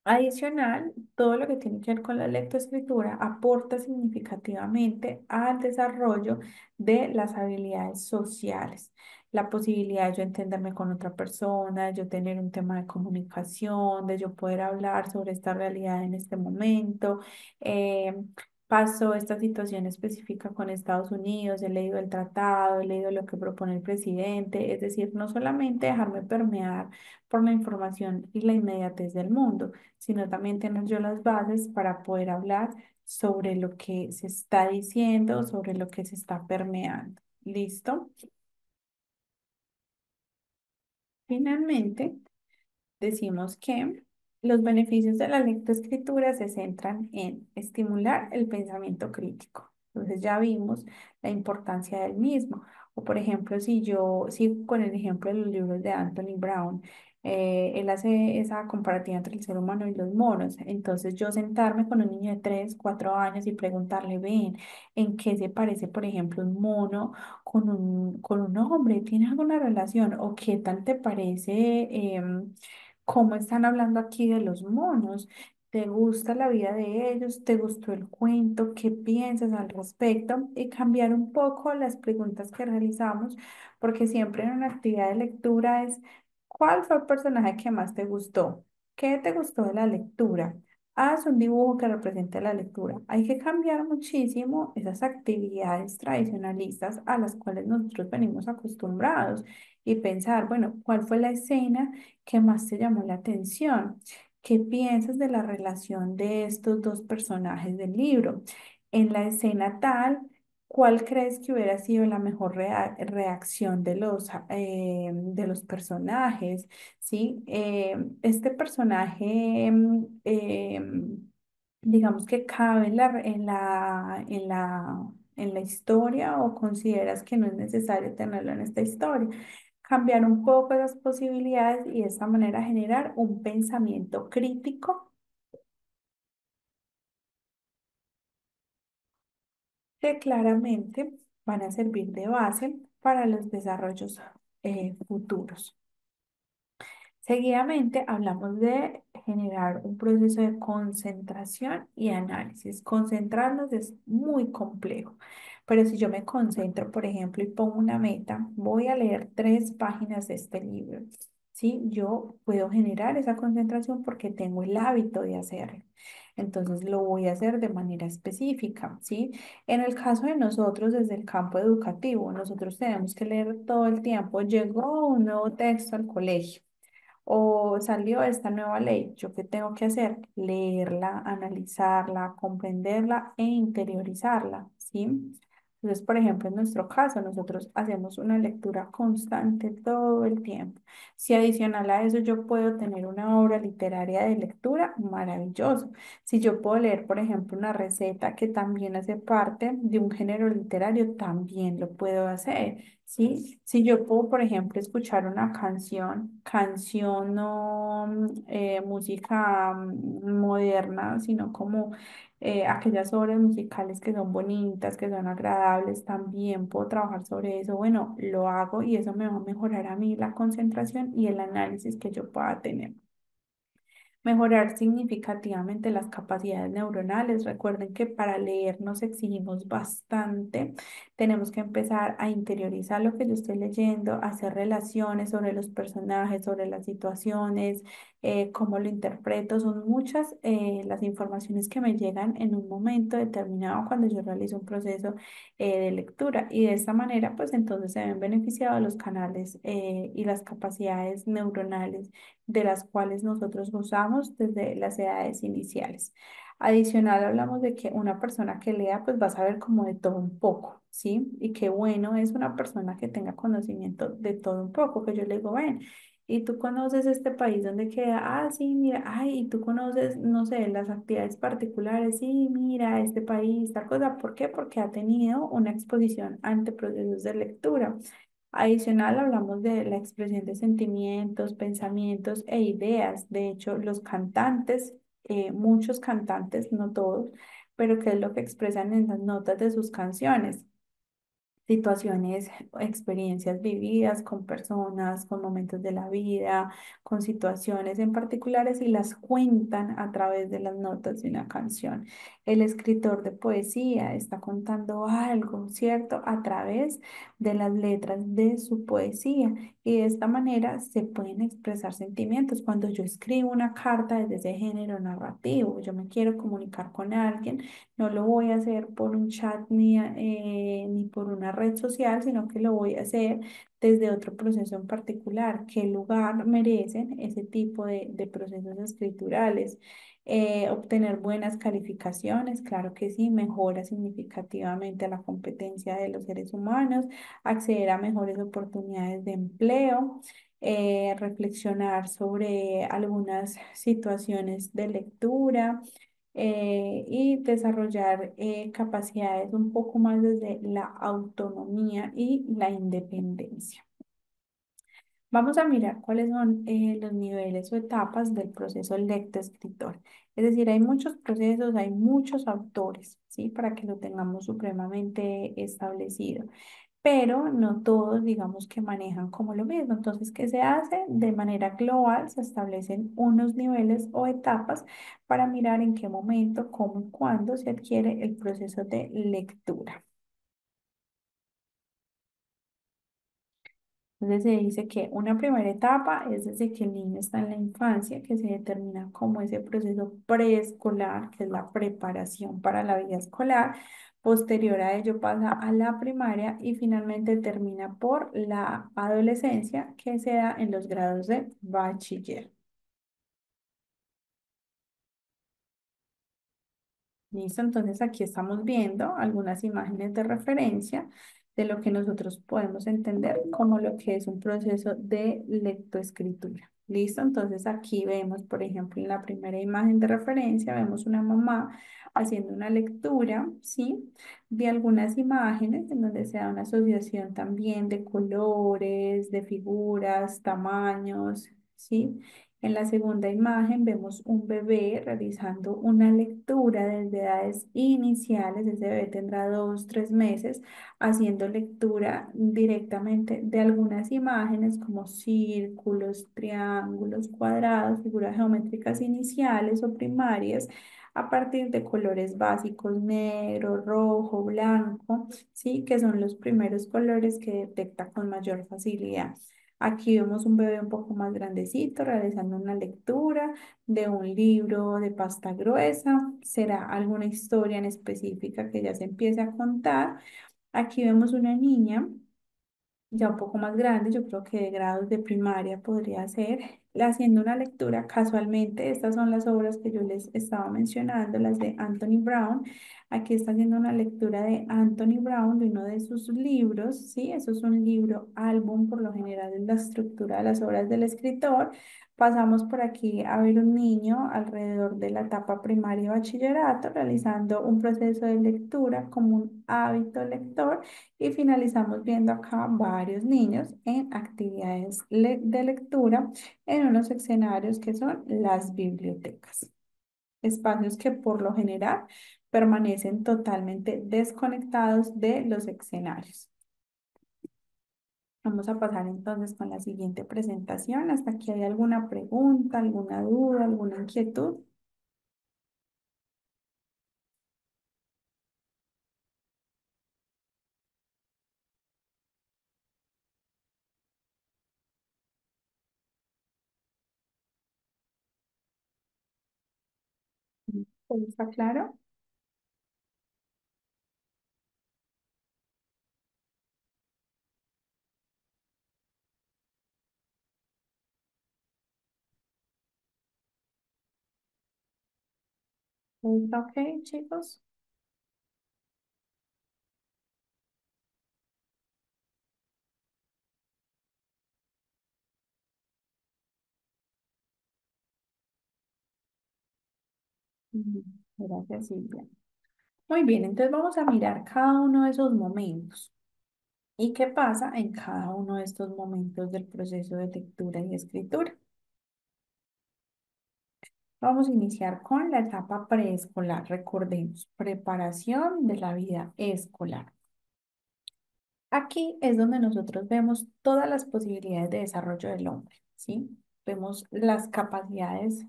Adicional, todo lo que tiene que ver con la lectoescritura aporta significativamente al desarrollo de las habilidades sociales, la posibilidad de yo entenderme con otra persona, de yo tener un tema de comunicación, de yo poder hablar sobre esta realidad en este momento. Eh, Pasó esta situación específica con Estados Unidos, he leído el tratado, he leído lo que propone el presidente, es decir, no solamente dejarme permear por la información y la inmediatez del mundo, sino también tener yo las bases para poder hablar sobre lo que se está diciendo, sobre lo que se está permeando. ¿Listo? Finalmente, decimos que los beneficios de la lectoescritura se centran en estimular el pensamiento crítico. Entonces ya vimos la importancia del mismo. O por ejemplo, si yo sigo con el ejemplo de los libros de Anthony Brown, él hace esa comparativa entre el ser humano y los monos. Entonces yo sentarme con un niño de 3 4 años y preguntarle, ven, ¿en qué se parece, por ejemplo, un mono con un hombre? ¿Tiene alguna relación? ¿O qué tal te parece? ¿Cómo están hablando aquí de los monos? ¿Te gusta la vida de ellos? ¿Te gustó el cuento? ¿Qué piensas al respecto? Y cambiar un poco las preguntas que realizamos, porque siempre en una actividad de lectura es, ¿cuál fue el personaje que más te gustó? ¿Qué te gustó de la lectura? Haz un dibujo que represente la lectura. Hay que cambiar muchísimo esas actividades tradicionalistas a las cuales nosotros venimos acostumbrados y pensar, bueno, ¿cuál fue la escena que más te llamó la atención? ¿Qué piensas de la relación de estos dos personajes del libro? En la escena tal, ¿cuál crees que hubiera sido la mejor reacción de los personajes? ¿Sí? Este personaje, digamos que cabe en en la historia o consideras que no es necesario tenerlo en esta historia. Cambiar un poco las posibilidades y de esta manera generar un pensamiento crítico que claramente van a servir de base para los desarrollos futuros. Seguidamente hablamos de generar un proceso de concentración y análisis. Concentrarnos es muy complejo, pero si yo me concentro, por ejemplo, y pongo una meta, voy a leer 3 páginas de este libro, ¿sí? Yo puedo generar esa concentración porque tengo el hábito de hacerlo. Entonces lo voy a hacer de manera específica, ¿sí? En el caso de nosotros, desde el campo educativo, nosotros tenemos que leer todo el tiempo. Llegó un nuevo texto al colegio o salió esta nueva ley. ¿Yo qué tengo que hacer? Leerla, analizarla, comprenderla e interiorizarla, ¿sí? Entonces, por ejemplo, en nuestro caso, nosotros hacemos una lectura constante todo el tiempo. Si adicional a eso yo puedo tener una obra literaria de lectura, maravilloso. Si yo puedo leer, por ejemplo, una receta que también hace parte de un género literario, también lo puedo hacer. ¿Sí? Si yo puedo, por ejemplo, escuchar una canción no música moderna, sino como aquellas obras musicales que son bonitas, que son agradables, también puedo trabajar sobre eso. Bueno, lo hago y eso me va a mejorar a mí la concentración y el análisis que yo pueda tener. Mejorar significativamente las capacidades neuronales. Recuerden que para leer nos exigimos bastante. Tenemos que empezar a interiorizar lo que yo estoy leyendo, hacer relaciones sobre los personajes, sobre las situaciones, cómo lo interpreto. Son muchas las informaciones que me llegan en un momento determinado cuando yo realizo un proceso de lectura. Y de esta manera, pues entonces se ven beneficiados los canales y las capacidades neuronales de las cuales nosotros gozamos desde las edades iniciales. Adicional, hablamos de que una persona que lea, pues va a saber como de todo un poco, ¿sí? Y qué bueno es una persona que tenga conocimiento de todo un poco, que yo le digo, ven, ¿y tú conoces este país donde queda? Ah, sí, mira, ay, ¿y tú conoces, no sé, las actividades particulares? Sí, mira, este país, tal cosa. ¿Por qué? Porque ha tenido una exposición ante procesos de lectura. Adicional, hablamos de la expresión de sentimientos, pensamientos e ideas. De hecho, los cantantes, muchos cantantes, no todos, pero qué es lo que expresan en las notas de sus canciones, situaciones, experiencias vividas con personas, con momentos de la vida, con situaciones en particulares y las cuentan a través de las notas de una canción. El escritor de poesía está contando algo, ¿cierto? A través de las letras de su poesía y de esta manera se pueden expresar sentimientos. Cuando yo escribo una carta desde ese género narrativo, yo me quiero comunicar con alguien, no lo voy a hacer por un chat ni por una red social, sino que lo voy a hacer desde otro proceso en particular. ¿Qué lugar merecen ese tipo de procesos escriturales? Obtener buenas calificaciones, claro que sí, mejora significativamente la competencia de los seres humanos, acceder a mejores oportunidades de empleo. Reflexionar sobre algunas situaciones de lectura, y desarrollar capacidades un poco más desde la autonomía y la independencia. Vamos a mirar cuáles son los niveles o etapas del proceso lecto-escritor. Es decir, hay muchos procesos, hay muchos autores, ¿sí? Para que lo tengamos supremamente establecido, pero no todos, digamos que manejan como lo mismo. Entonces, ¿qué se hace? De manera global se establecen unos niveles o etapas para mirar en qué momento, cómo y cuándo se adquiere el proceso de lectura. Entonces se dice que una primera etapa es desde que el niño está en la infancia, que se determina como ese proceso preescolar, que es la preparación para la vida escolar. Posterior a ello pasa a la primaria y finalmente termina por la adolescencia, que se da en los grados de bachiller. Listo, entonces aquí estamos viendo algunas imágenes de referencia de lo que nosotros podemos entender como lo que es un proceso de lectoescritura. Listo, entonces aquí vemos, por ejemplo, en la primera imagen de referencia, vemos una mamá haciendo una lectura, ¿sí? De algunas imágenes en donde se da una asociación también de colores, de figuras, tamaños, ¿sí? En la segunda imagen vemos un bebé realizando una lectura desde edades iniciales. Ese bebé tendrá 2, 3 meses haciendo lectura directamente de algunas imágenes como círculos, triángulos, cuadrados, figuras geométricas iniciales o primarias a partir de colores básicos negro, rojo, blanco, ¿sí? Que son los primeros colores que detecta con mayor facilidad. Aquí vemos un bebé un poco más grandecito realizando una lectura de un libro de pasta gruesa. Será alguna historia en específica que ya se empiece a contar. Aquí vemos una niña ya un poco más grande, yo creo que de grados de primaria podría ser, haciendo una lectura casualmente. Estas son las obras que yo les estaba mencionando, las de Anthony Brown. Aquí está haciendo una lectura de Anthony Brown, de uno de sus libros, ¿sí? Eso es un libro álbum, por lo general es la estructura de las obras del escritor. Pasamos por aquí a ver un niño alrededor de la etapa primaria y bachillerato realizando un proceso de lectura como un hábito lector. Y finalizamos viendo acá varios niños en actividades de lectura en unos escenarios que son las bibliotecas, espacios que por lo general permanecen totalmente desconectados de los escenarios. Vamos a pasar entonces con la siguiente presentación. ¿Hasta aquí hay alguna pregunta, alguna duda, alguna inquietud? ¿Todo está claro? ¿Todo está ok, chicos? Ujú. Gracias, Silvia. Muy bien, entonces vamos a mirar cada uno de esos momentos. ¿Y qué pasa en cada uno de estos momentos del proceso de lectura y escritura? Vamos a iniciar con la etapa preescolar. Recordemos, preparación de la vida escolar. Aquí es donde nosotros vemos todas las posibilidades de desarrollo del hombre, ¿sí? Vemos las capacidades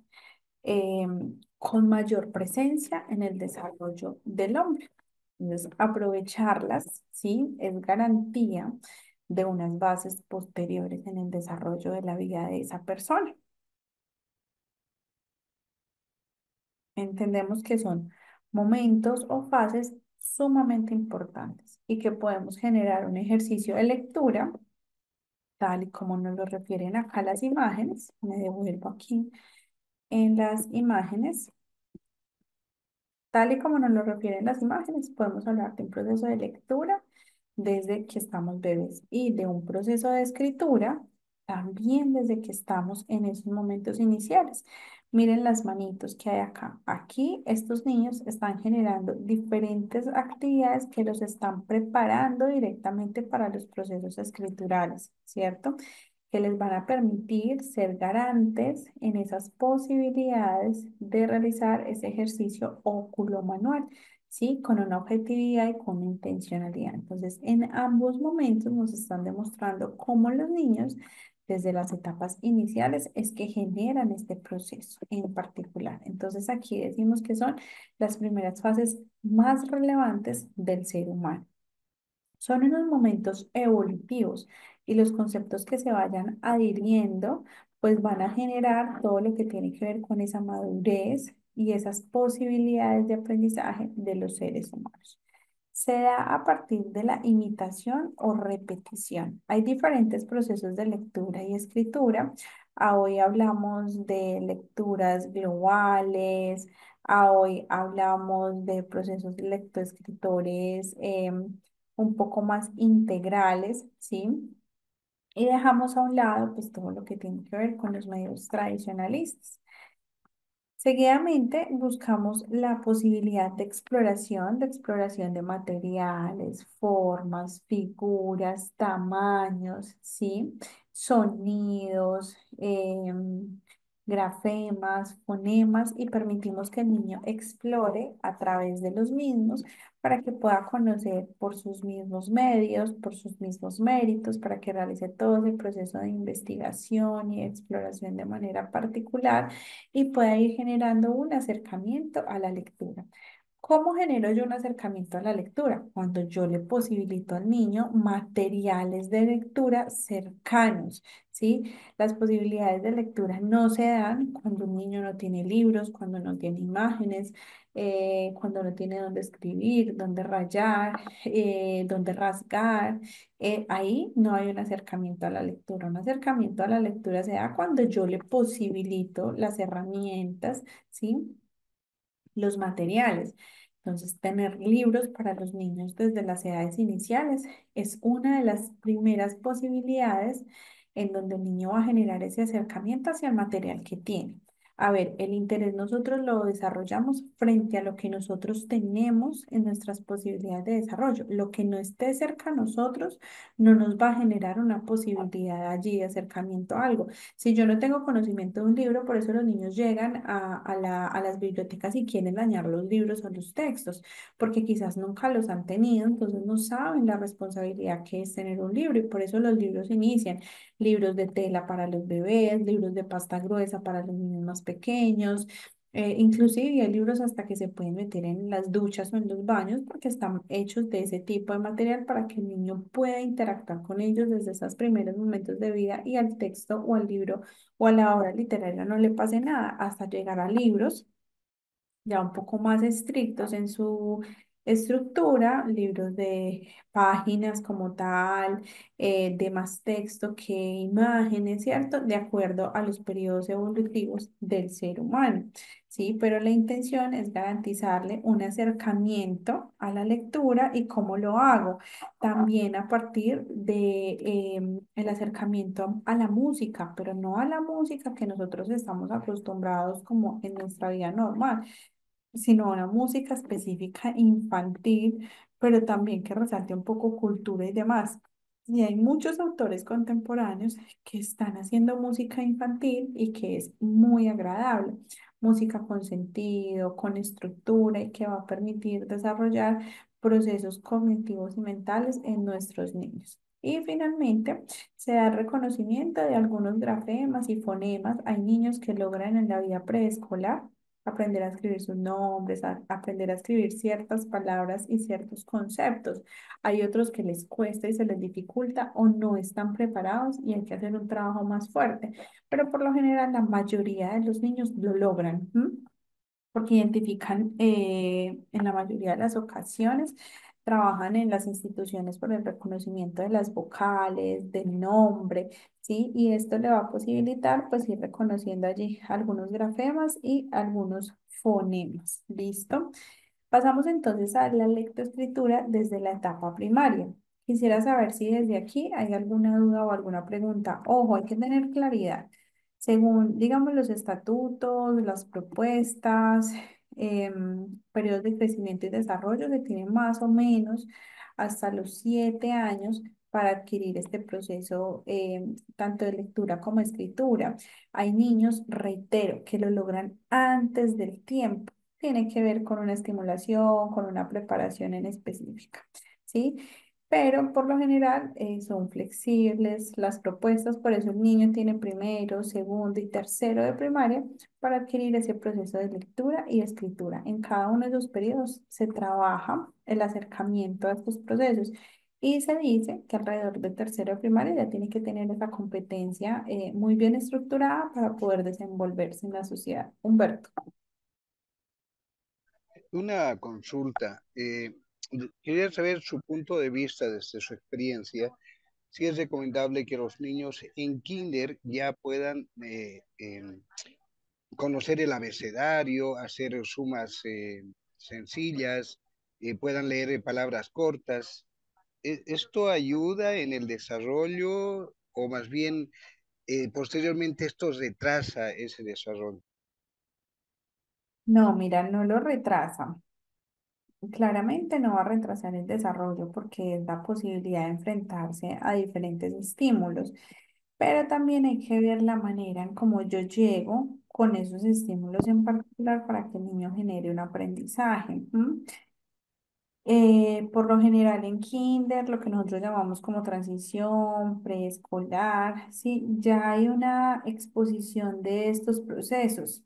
con mayor presencia en el desarrollo del hombre. Entonces, aprovecharlas, ¿sí? Es garantía de unas bases posteriores en el desarrollo de la vida de esa persona. Entendemos que son momentos o fases sumamente importantes y que podemos generar un ejercicio de lectura, tal y como nos lo refieren acá las imágenes. Me devuelvo aquí en las imágenes. Tal y como nos lo refieren las imágenes, podemos hablar de un proceso de lectura desde que estamos bebés y de un proceso de escritura también desde que estamos en esos momentos iniciales. Miren las manitos que hay acá. Aquí estos niños están generando diferentes actividades que los están preparando directamente para los procesos escriturales, ¿cierto? Que les van a permitir ser garantes en esas posibilidades de realizar ese ejercicio óculo-manual, ¿sí? Con una objetividad y con una intencionalidad. Entonces, en ambos momentos nos están demostrando cómo los niños, desde las etapas iniciales, es que generan este proceso en particular. Entonces, aquí decimos que son las primeras fases más relevantes del ser humano. Son unos momentos evolutivos y los conceptos que se vayan adhiriendo, pues van a generar todo lo que tiene que ver con esa madurez y esas posibilidades de aprendizaje de los seres humanos. Se da a partir de la imitación o repetición. Hay diferentes procesos de lectura y escritura. Hoy hablamos de lecturas globales, hoy hablamos de procesos lectoescritores un poco más integrales, ¿sí? Y dejamos a un lado pues todo lo que tiene que ver con los medios tradicionalistas. Seguidamente buscamos la posibilidad de exploración de materiales, formas, figuras, tamaños, ¿sí? Sonidos, grafemas, fonemas y permitimos que el niño explore a través de los mismos para que pueda conocer por sus mismos medios, por sus mismos méritos, para que realice todo ese proceso de investigación y exploración de manera particular y pueda ir generando un acercamiento a la lectura. ¿Cómo genero yo un acercamiento a la lectura? Cuando yo le posibilito al niño materiales de lectura cercanos, ¿sí? Las posibilidades de lectura no se dan cuando un niño no tiene libros, cuando no tiene imágenes, cuando no tiene dónde escribir, dónde rayar, dónde rasgar. Ahí no hay un acercamiento a la lectura. Un acercamiento a la lectura se da cuando yo le posibilito las herramientas, ¿sí? Los materiales. Entonces, tener libros para los niños desde las edades iniciales es una de las primeras posibilidades en donde el niño va a generar ese acercamiento hacia el material que tiene. A ver, el interés nosotros lo desarrollamos frente a lo que nosotros tenemos en nuestras posibilidades de desarrollo. Lo que no esté cerca a nosotros no nos va a generar una posibilidad allí de acercamiento a algo. Si yo no tengo conocimiento de un libro, por eso los niños llegan a las bibliotecas y quieren dañar los libros o los textos, porque quizás nunca los han tenido, entonces no saben la responsabilidad que es tener un libro y por eso los libros inician. Libros de tela para los bebés, libros de pasta gruesa para los niños más pequeños. Inclusive hay libros hasta que se pueden meter en las duchas o en los baños porque están hechos de ese tipo de material para que el niño pueda interactuar con ellos desde esos primeros momentos de vida y al texto o al libro o a la obra literaria no le pase nada hasta llegar a libros ya un poco más estrictos en su estructura, libros de páginas como tal, de más texto que imágenes, ¿cierto? De acuerdo a los periodos evolutivos del ser humano, ¿sí? Pero la intención es garantizarle un acercamiento a la lectura y cómo lo hago. También a partir de el acercamiento a la música, pero no a la música que nosotros estamos acostumbrados como en nuestra vida normal, sino una música específica infantil, pero también que resalte un poco cultura y demás. Y hay muchos autores contemporáneos que están haciendo música infantil y que es muy agradable. Música con sentido, con estructura y que va a permitir desarrollar procesos cognitivos y mentales en nuestros niños. Y finalmente, se da el reconocimiento de algunos grafemas y fonemas. Hay niños que logran en la vida preescolar aprender a escribir sus nombres, aprender a escribir ciertas palabras y ciertos conceptos. Hay otros que les cuesta y se les dificulta o no están preparados y hay que hacer un trabajo más fuerte, pero por lo general la mayoría de los niños lo logran. ¿M? Porque identifican en la mayoría de las ocasiones, trabajan en las instituciones por el reconocimiento de las vocales, del nombre, ¿sí? Y esto le va a posibilitar pues ir reconociendo allí algunos grafemas y algunos fonemas, ¿listo? Pasamos entonces a la lectoescritura desde la etapa primaria. Quisiera saber si desde aquí hay alguna duda o alguna pregunta. Ojo, hay que tener claridad. Según, digamos, los estatutos, las propuestas, periodos de crecimiento y desarrollo, se tienen más o menos hasta los 7 años para adquirir este proceso, tanto de lectura como escritura. Hay niños, reitero, que lo logran antes del tiempo. Tiene que ver con una estimulación, con una preparación en específica, ¿sí? Pero por lo general son flexibles las propuestas, por eso el niño tiene primero, segundo y tercero de primaria para adquirir ese proceso de lectura y escritura. En cada uno de esos periodos se trabaja el acercamiento a estos procesos Y se dice que alrededor de tercero de primaria ya tiene que tener esa competencia muy bien estructurada para poder desenvolverse en la sociedad. Humberto. Una consulta. Quería saber su punto de vista desde su experiencia, si es recomendable que los niños en kinder ya puedan conocer el abecedario, hacer sumas sencillas, puedan leer palabras cortas. ¿Esto ayuda en el desarrollo o más bien posteriormente esto retrasa ese desarrollo? No, mira, no lo retrasa. Claramente no va a retrasar el desarrollo porque es la posibilidad de enfrentarse a diferentes estímulos, pero también hay que ver la manera en cómo yo llego con esos estímulos en particular para que el niño genere un aprendizaje. ¿M? Por lo general en kinder, lo que nosotros llamamos como transición preescolar, sí, ya hay una exposición de estos procesos,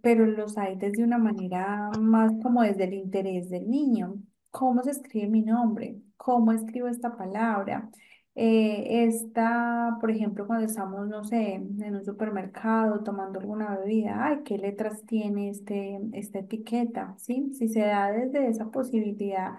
pero los hay desde una manera más como desde el interés del niño. ¿Cómo se escribe mi nombre? ¿Cómo escribo esta palabra? Por ejemplo, cuando estamos, no sé, en un supermercado tomando alguna bebida, ay, ¿qué letras tiene esta etiqueta? ¿Sí? Si se da desde esa posibilidad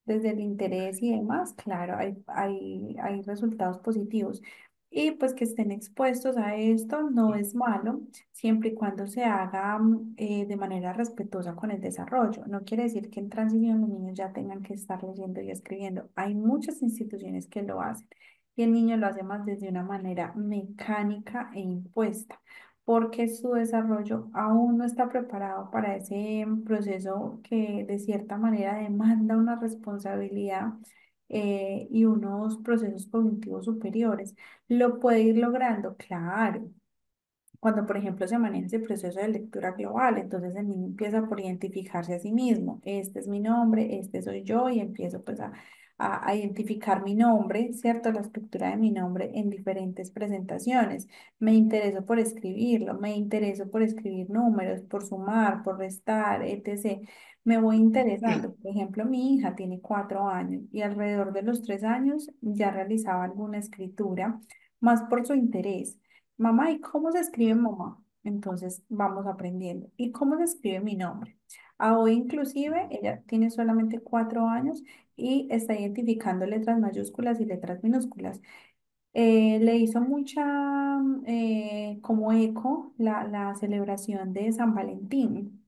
desde el interés y demás, claro, hay resultados positivos. Y pues que estén expuestos a esto no es malo, siempre y cuando se haga de manera respetuosa con el desarrollo. No quiere decir que en transición los niños ya tengan que estar leyendo y escribiendo. Hay muchas instituciones que lo hacen y el niño lo hace más desde una manera mecánica e impuesta porque su desarrollo aún no está preparado para ese proceso que de cierta manera demanda una responsabilidad y unos procesos cognitivos superiores. ¿Lo puede ir logrando? Claro, cuando, por ejemplo, se maneja ese proceso de lectura global, entonces el niño empieza por identificarse a sí mismo. Este es mi nombre, este soy yo, y empiezo pues a identificar mi nombre, ¿cierto? La estructura de mi nombre en diferentes presentaciones. Me intereso por escribirlo, me intereso por escribir números, por sumar, por restar, etc. Me voy interesando. Por ejemplo, mi hija tiene 4 años y alrededor de los 3 años ya realizaba alguna escritura, más por su interés. Mamá, ¿y cómo se escribe mamá? Entonces vamos aprendiendo. ¿Y cómo se escribe mi nombre? A hoy inclusive ella tiene solamente 4 años y está identificando letras mayúsculas y letras minúsculas. Le hizo mucha como eco la celebración de San Valentín.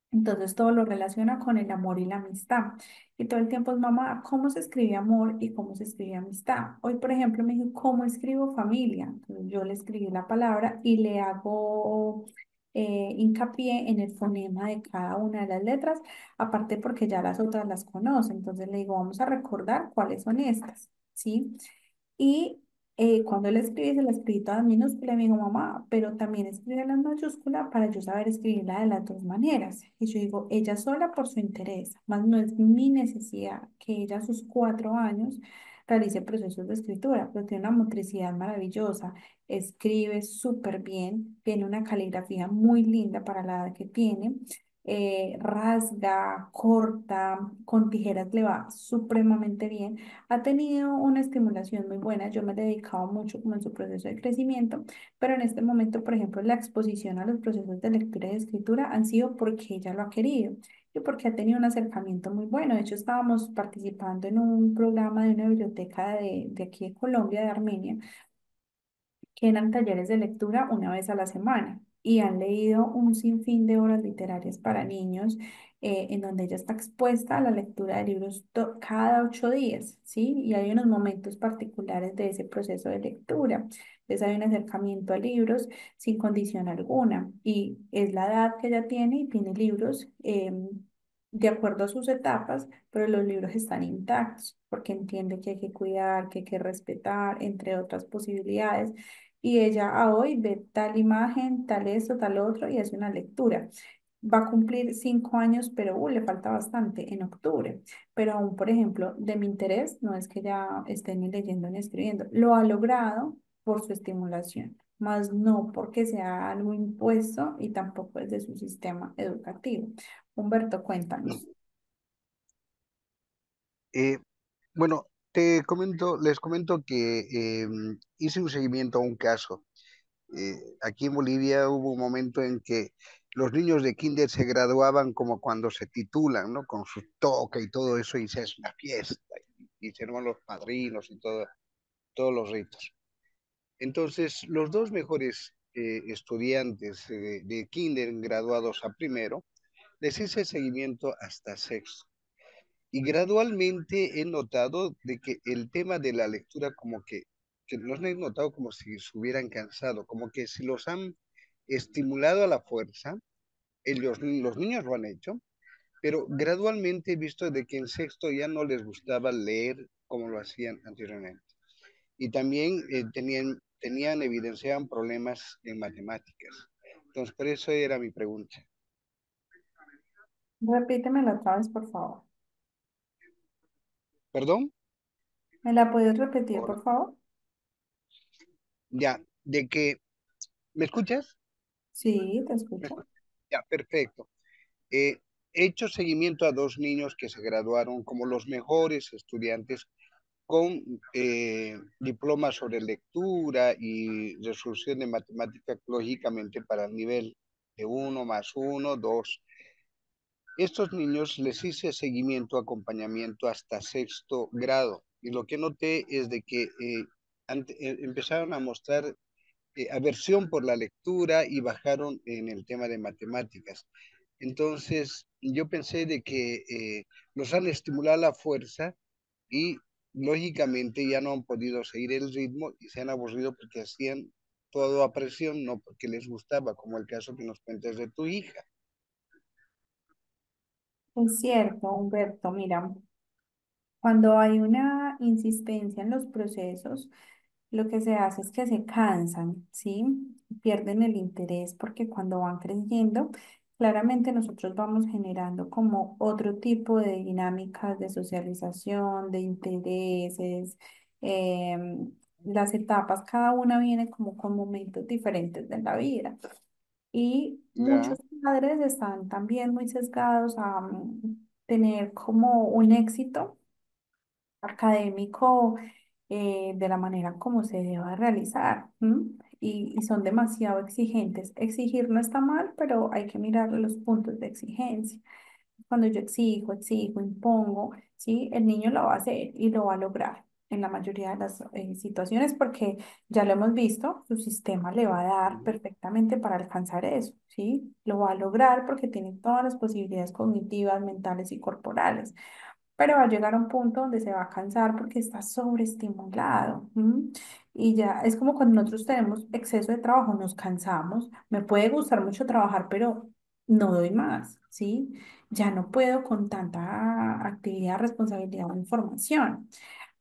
Entonces todo lo relaciona con el amor y la amistad. Y todo el tiempo es, mamá, ¿cómo se escribe amor y cómo se escribe amistad? Hoy, por ejemplo, me dijo, ¿cómo escribo familia? Entonces yo le escribí la palabra y le hago hincapié en el fonema de cada una de las letras, aparte porque ya las otras las conoce. Entonces le digo, vamos a recordar cuáles son estas, ¿sí? Y cuando le escribí, se la escribí todas minúsculas, me dijo mamá, pero también escribe las mayúsculas para yo saber escribirla de las dos maneras. Y yo digo, ella sola por su interés, más no es mi necesidad que ella a sus 4 años realice procesos de escritura, pero tiene una motricidad maravillosa, escribe súper bien, tiene una caligrafía muy linda para la edad que tiene. Rasga, corta, con tijeras le va supremamente bien, ha tenido una estimulación muy buena. Yo me he dedicado mucho como en su proceso de crecimiento, pero en este momento, por ejemplo, la exposición a los procesos de lectura y escritura han sido porque ella lo ha querido y porque ha tenido un acercamiento muy bueno. De hecho, estábamos participando en un programa de una biblioteca de aquí de Colombia, de Armenia, que eran talleres de lectura una vez a la semana y han leído un sinfín de obras literarias para niños en donde ella está expuesta a la lectura de libros cada 8 días, ¿sí? Y hay unos momentos particulares de ese proceso de lectura. Entonces hay un acercamiento a libros sin condición alguna y es la edad que ella tiene y tiene libros de acuerdo a sus etapas, pero los libros están intactos porque entiende que hay que cuidar, que hay que respetar, entre otras posibilidades y ella hoy ve tal imagen, tal esto, tal otro y hace una lectura. Va a cumplir 5 años, pero le falta bastante en octubre. Pero aún, por ejemplo, de mi interés no es que ella esté ni leyendo ni escribiendo. Lo ha logrado por su estimulación, más no porque sea algo impuesto y tampoco es de su sistema educativo. Humberto, cuéntanos. Eh, bueno, les comento que hice un seguimiento a un caso. Aquí en Bolivia hubo un momento en que los niños de kinder se graduaban como cuando se titulan, ¿no? Con su toca y todo eso, y se hace una fiesta, y se arman los padrinos y todo, todos los ritos. Entonces, los dos mejores estudiantes de kinder graduados a primero, les hice seguimiento hasta sexto. Y gradualmente he notado de que el tema de la lectura que los he notado como si se hubieran cansado, como que si los han estimulado a la fuerza, los niños lo han hecho, pero gradualmente he visto de que en sexto ya no les gustaba leer como lo hacían anteriormente. Y también evidenciaban problemas en matemáticas. Entonces, por eso era mi pregunta. Repítemelo otra vez, por favor. ¿Perdón? ¿Me la puedes repetir, Hola. por favor? Ya, de que, ¿me escuchas? Sí, te ¿Me escucho. escuchas? Ya, perfecto. Eh, He hecho seguimiento a dos niños que se graduaron como los mejores estudiantes con diplomas sobre lectura y resolución de matemáticas, lógicamente para el nivel de uno más uno, dos. Estos niños les hice seguimiento, acompañamiento hasta sexto grado y lo que noté es de que empezaron a mostrar aversión por la lectura y bajaron en el tema de matemáticas. Entonces, yo pensé de que los han estimulado a la fuerza y lógicamente ya no han podido seguir el ritmo y se han aburrido porque hacían todo a presión, no porque les gustaba, como el caso que nos cuentas de tu hija. Es cierto, Humberto. Mira, cuando hay una insistencia en los procesos, lo que se hace es que se cansan, ¿sí? Pierden el interés porque cuando van creciendo, claramente nosotros vamos generando como otro tipo de dinámicas de socialización, de intereses, las etapas, cada una viene como con momentos diferentes de la vida. Y Ya, muchos padres están también muy sesgados a tener como un éxito académico de la manera como se deba realizar. ¿M? Y son demasiado exigentes. Exigir no está mal, pero hay que mirar los puntos de exigencia. Cuando yo exijo, impongo, ¿sí? El niño lo va a hacer y lo va a lograr en la mayoría de las situaciones porque ya lo hemos visto, su sistema le va a dar ujú, perfectamente para alcanzar eso, ¿sí? Lo va a lograr porque tiene todas las posibilidades cognitivas, mentales y corporales, pero va a llegar a un punto donde se va a cansar porque está sobreestimulado. ¿M? Y ya es como cuando nosotros tenemos exceso de trabajo, nos cansamos. Me puede gustar mucho trabajar, pero no doy más, ¿sí? Ya no puedo con tanta actividad, responsabilidad o información.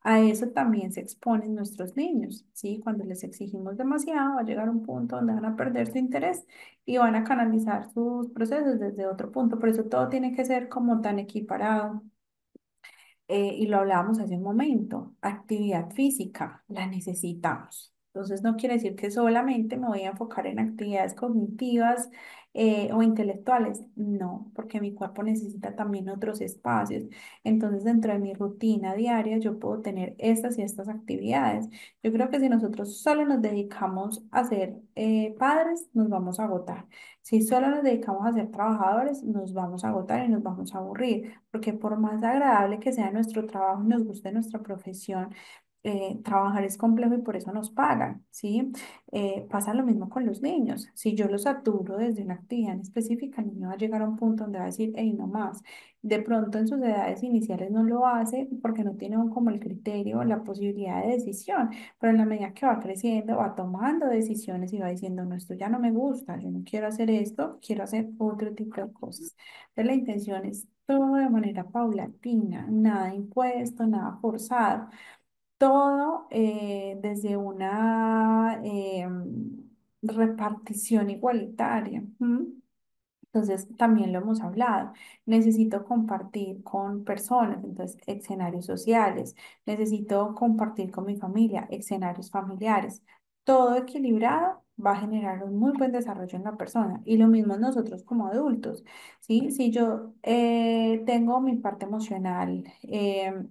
A eso también se exponen nuestros niños, ¿sí? Cuando les exigimos demasiado, va a llegar un punto donde van a perder su interés y van a canalizar sus procesos desde otro punto. Por eso todo tiene que ser como tan equiparado y lo hablábamos hace un momento, actividad física, la necesitamos. Entonces no quiere decir que solamente me voy a enfocar en actividades cognitivas o intelectuales, no, porque mi cuerpo necesita también otros espacios. Entonces dentro de mi rutina diaria yo puedo tener estas y estas actividades. Yo creo que si nosotros solo nos dedicamos a ser padres, nos vamos a agotar. Si solo nos dedicamos a ser trabajadores, nos vamos a agotar y nos vamos a aburrir porque por más agradable que sea nuestro trabajo y nos guste nuestra profesión, trabajar es complejo y por eso nos pagan, ¿sí? Pasa lo mismo con los niños. Si yo los saturo desde una actividad en específica, el niño va a llegar a un punto donde va a decir, hey, no más. De pronto en sus edades iniciales no lo hace porque no tiene aún como el criterio o la posibilidad de decisión, pero en la medida que va creciendo, va tomando decisiones y va diciendo, no, esto ya no me gusta, yo no quiero hacer esto, quiero hacer otro tipo de cosas. Entonces, la intención es todo de manera paulatina, nada impuesto, nada forzado, todo desde una repartición igualitaria. ¿M? Entonces, también lo hemos hablado. Necesito compartir con personas, entonces, escenarios sociales. Necesito compartir con mi familia, escenarios familiares. Todo equilibrado va a generar un muy buen desarrollo en la persona. Y lo mismo nosotros como adultos, ¿sí? Si yo tengo mi parte emocional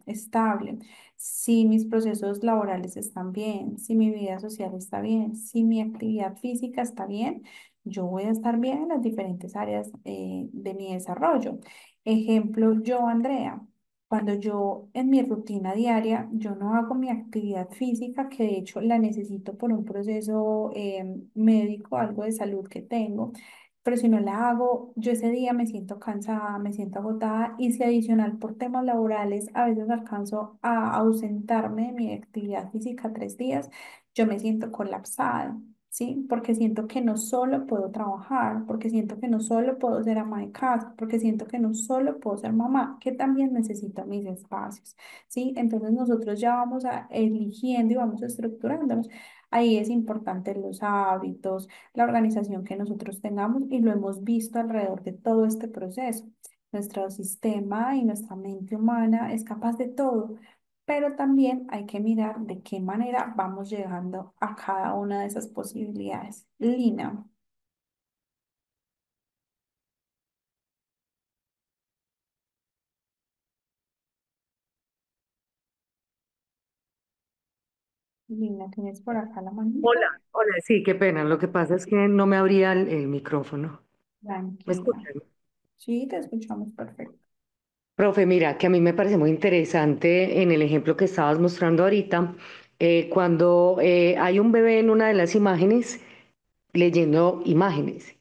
estable, si mis procesos laborales están bien, si mi vida social está bien, si mi actividad física está bien, yo voy a estar bien en las diferentes áreas de mi desarrollo. Ejemplo, yo, Andrea. Cuando yo en mi rutina diaria, yo no hago mi actividad física, que de hecho la necesito por un proceso médico, algo de salud que tengo, pero si no la hago, yo ese día me siento cansada, me siento agotada y si adicional por temas laborales a veces alcanzo a ausentarme de mi actividad física 3 días, yo me siento colapsada. ¿Sí? Porque siento que no solo puedo trabajar, porque siento que no solo puedo ser ama de casa, porque siento que no solo puedo ser mamá, que también necesito mis espacios, ¿sí? Entonces nosotros ya vamos a eligiendo y vamos estructurándonos. Ahí es importante los hábitos, la organización que nosotros tengamos y lo hemos visto alrededor de todo este proceso. Nuestro sistema y nuestra mente humana es capaz de todo, pero también hay que mirar de qué manera vamos llegando a cada una de esas posibilidades. Lina, Lina, ¿tienes por acá la Hola, manito? hola, sí, qué pena. Lo que pasa es que no me abría el micrófono. ¿Me Tranquila. escuchan? Sí, te escuchamos perfecto. Profe, mira, que a mí me parece muy interesante en el ejemplo que estabas mostrando ahorita, cuando hay un bebé en una de las imágenes leyendo imágenes.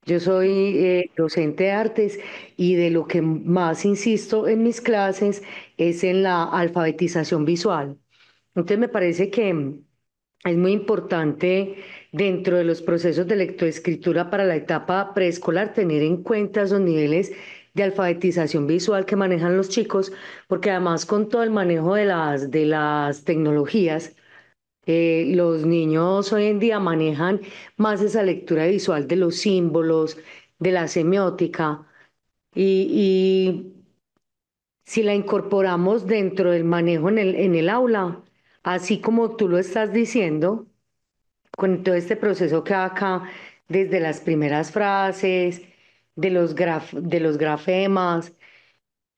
Yo soy docente de artes y de lo que más insisto en mis clases es en la alfabetización visual. Entonces me parece que es muy importante dentro de los procesos de lectoescritura para la etapa preescolar tener en cuenta esos niveles de alfabetización visual que manejan los chicos, porque además con todo el manejo de las tecnologías, los niños hoy en día manejan más esa lectura visual de los símbolos, de la semiótica, y si la incorporamos dentro del manejo en el aula, así como tú lo estás diciendo, con todo este proceso que va acá, desde las primeras frases, de los grafemas.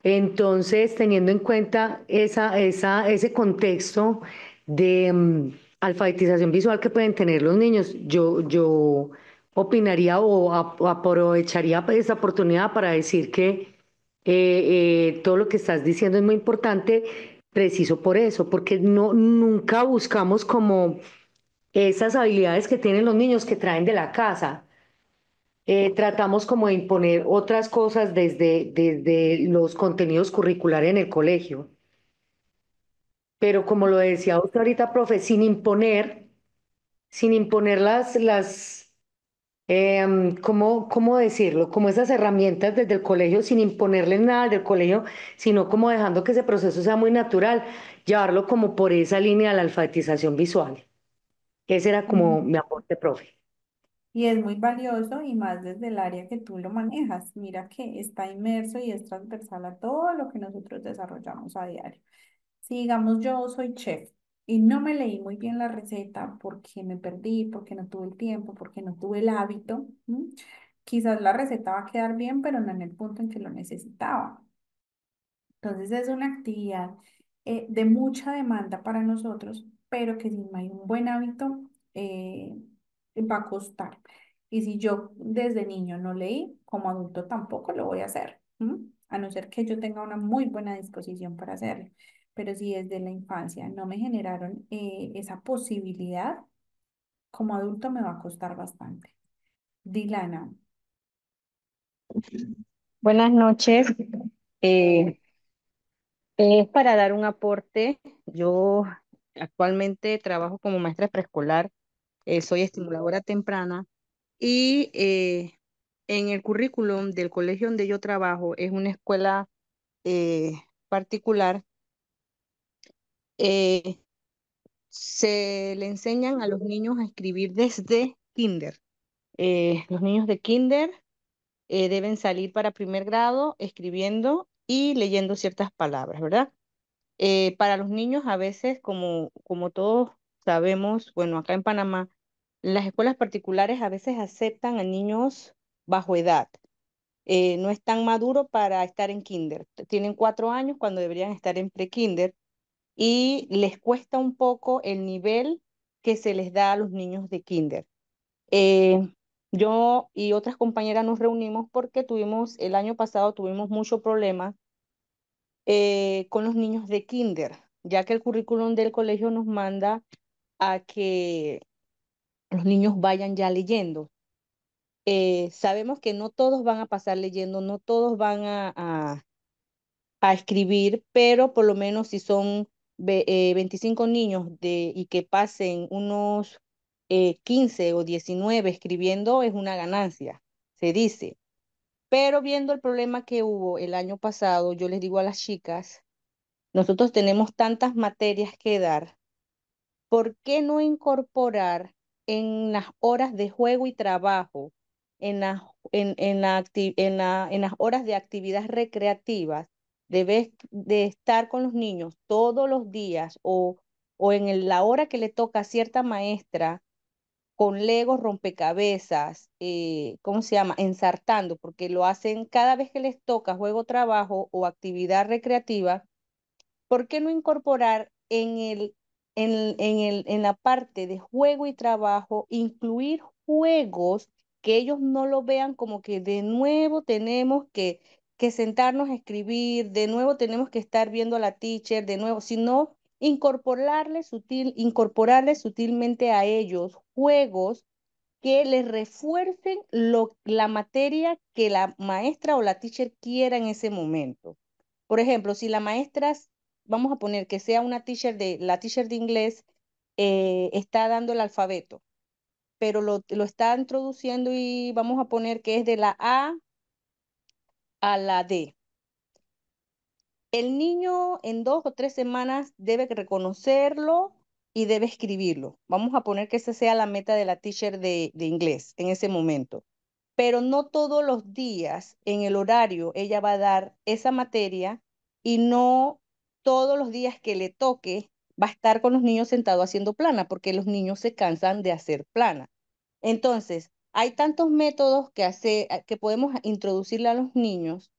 Entonces, teniendo en cuenta ese contexto de alfabetización visual que pueden tener los niños, yo opinaría o aprovecharía esta oportunidad para decir que todo lo que estás diciendo es muy importante, preciso por eso, porque nunca buscamos como esas habilidades que tienen los niños que traen de la casa. Tratamos como de imponer otras cosas desde los contenidos curriculares en el colegio. Pero como lo decía usted ahorita, profe, sin imponer ¿cómo decirlo? Como esas herramientas desde el colegio, sin imponerles nada del colegio, sino como dejando que ese proceso sea muy natural, llevarlo como por esa línea de la alfabetización visual. Ese era como mi aporte, profe. Y es muy valioso y más desde el área que tú lo manejas. Mira que está inmerso y es transversal a todo lo que nosotros desarrollamos a diario. Si digamos yo soy chef y no me leí muy bien la receta porque me perdí, porque no tuve el tiempo, porque no tuve el hábito, ¿m? Quizás la receta va a quedar bien, pero no en el punto en que lo necesitaba. Entonces es una actividad de mucha demanda para nosotros, pero que si no hay un buen hábito, va a costar. Y si yo desde niño no leí, como adulto tampoco lo voy a hacer, ¿m? A no ser que yo tenga una muy buena disposición para hacerlo. Pero si desde la infancia no me generaron esa posibilidad, como adulto me va a costar bastante. Dilana. Buenas noches. Eh, es para dar un aporte. Yo actualmente trabajo como maestra preescolar, soy estimuladora temprana y en el currículum del colegio donde yo trabajo es una escuela eh, particular. eh, Se le enseñan a los niños a escribir desde kinder. Los niños de kinder deben salir para primer grado escribiendo y leyendo ciertas palabras, ¿verdad? Para los niños a veces, como todos sabemos, bueno, acá en Panamá Las escuelas particulares a veces aceptan a niños bajo edad. No están maduros para estar en kinder. Tienen 4 años cuando deberían estar en pre-kinder y les cuesta un poco el nivel que se les da a los niños de kinder. Eh, yo y otras compañeras nos reunimos porque el año pasado tuvimos mucho problema con los niños de kinder, ya que el currículum del colegio nos manda a que los niños vayan ya leyendo. Sabemos que no todos van a pasar leyendo, no todos van a escribir, pero por lo menos si son 25 niños y que pasen unos 15 o 19 escribiendo, es una ganancia, se dice. Pero viendo el problema que hubo el año pasado, yo les digo a las chicas, nosotros tenemos tantas materias que dar. ¿Por qué no incorporar en las horas de juego y trabajo, en las horas de actividades recreativas, de estar con los niños todos los días o en la hora que le toca a cierta maestra con legos, rompecabezas, ¿cómo se llama? Ensartando, porque lo hacen cada vez que les toca juego, trabajo o actividad recreativa. ¿Por qué no incorporar en la parte de juego y trabajo, incluir juegos que ellos no lo vean como que de nuevo tenemos que sentarnos a escribir, de nuevo tenemos que estar viendo a la teacher, de nuevo, sino incorporarles sutilmente a ellos juegos que les refuercen la materia que la maestra o la teacher quiera en ese momento? Por ejemplo, si la maestra, vamos a poner que sea la teacher de inglés, está dando el alfabeto, pero lo está introduciendo y vamos a poner que es de la A a la D. El niño en 2 o 3 semanas debe reconocerlo y debe escribirlo. Vamos a poner que esa sea la meta de la teacher de inglés en ese momento. Pero no todos los días en el horario ella va a dar esa materia y no todos los días que le toque va a estar con los niños sentados haciendo plana, porque los niños se cansan de hacer plana. Entonces, hay tantos métodos que podemos introducirle a los niños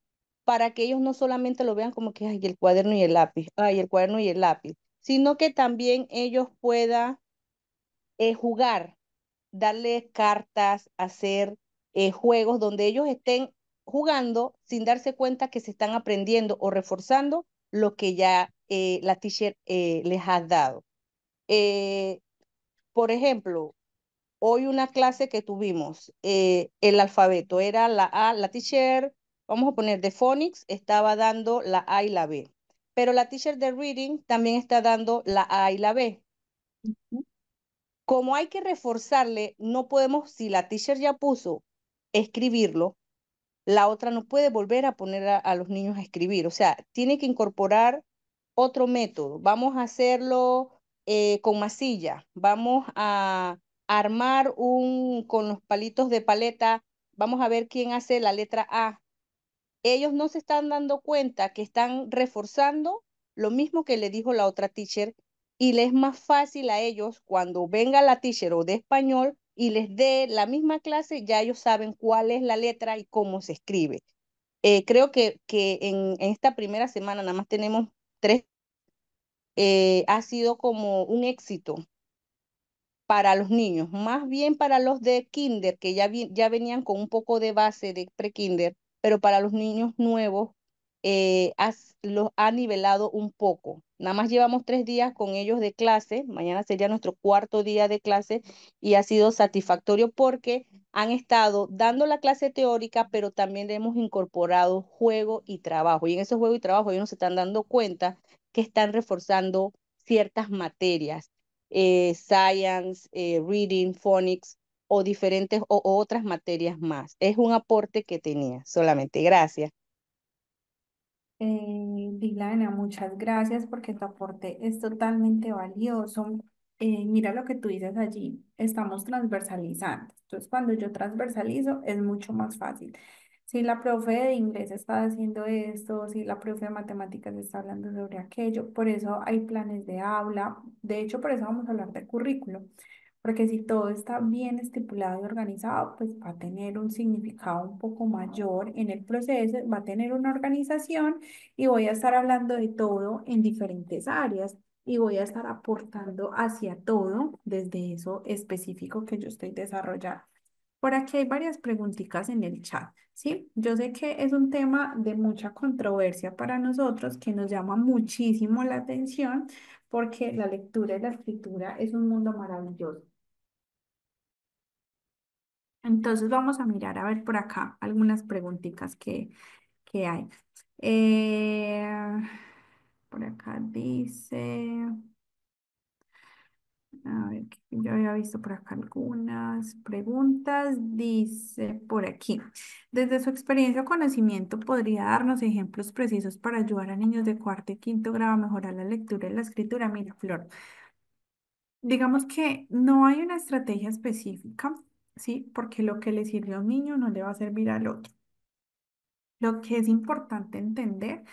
para que ellos no solamente lo vean como que, ay, el cuaderno y el lápiz, ay, el cuaderno y el lápiz, sino que también ellos puedan jugar, darle cartas, hacer juegos donde ellos estén jugando sin darse cuenta que se están aprendiendo o reforzando lo que ya la teacher les ha dado. Eh, por ejemplo, hoy una clase que tuvimos, el alfabeto era la A, la teacher, vamos a poner de phonics, estaba dando la A y la B, pero la teacher de reading también está dando la A y la B. Como hay que reforzarle, no podemos, si la teacher ya puso escribirlo, la otra no puede volver a poner a los niños a escribir. O sea, tiene que incorporar otro método. Vamos a hacerlo con masilla. Vamos a armar con los palitos de paleta. Vamos a ver quién hace la letra A. Ellos no se están dando cuenta que están reforzando lo mismo que le dijo la otra teacher y les es más fácil a ellos cuando venga la teacher o de español y les dé la misma clase, ya ellos saben cuál es la letra y cómo se escribe. Creo que en esta primera semana nada más tenemos 3, ha sido como un éxito para los niños, más bien para los de kinder, que ya venían con un poco de base de pre-kinder, pero para los niños nuevos los ha nivelado un poco. Nada más llevamos 3 días con ellos de clase, mañana sería nuestro cuarto día de clase y ha sido satisfactorio porque han estado dando la clase teórica, pero también le hemos incorporado juego y trabajo. Y en esos juego y trabajo ellos no se están dando cuenta que están reforzando ciertas materias, science, reading, phonics o diferentes o otras materias más. Es un aporte que tenía solamente. Gracias. Dilana, muchas gracias porque tu aporte es totalmente valioso. Mira lo que tú dices allí, estamos transversalizando. Entonces, cuando yo transversalizo es mucho más fácil. Si la profe de inglés está haciendo esto, si la profe de matemáticas está hablando sobre aquello, por eso hay planes de aula. De hecho, por eso vamos a hablar de currículo, porque si todo está bien estipulado y organizado, pues va a tener un significado un poco mayor en el proceso, va a tener una organización y voy a estar hablando de todo en diferentes áreas y voy a estar aportando hacia todo desde eso específico que yo estoy desarrollando. Por aquí hay varias preguntitas en el chat, ¿sí? Yo sé que es un tema de mucha controversia para nosotros, que nos llama muchísimo la atención, porque la lectura y la escritura es un mundo maravilloso. Entonces vamos a mirar a ver por acá algunas preguntitas que hay. Eh, por acá dice... A ver, que yo había visto por acá algunas preguntas. Dice por aquí, desde su experiencia o conocimiento, ¿podría darnos ejemplos precisos para ayudar a niños de cuarto y quinto grado a mejorar la lectura y la escritura? Mira, Flor, digamos que no hay una estrategia específica, ¿sí? Porque lo que le sirve a un niño no le va a servir al otro. Lo que es importante entender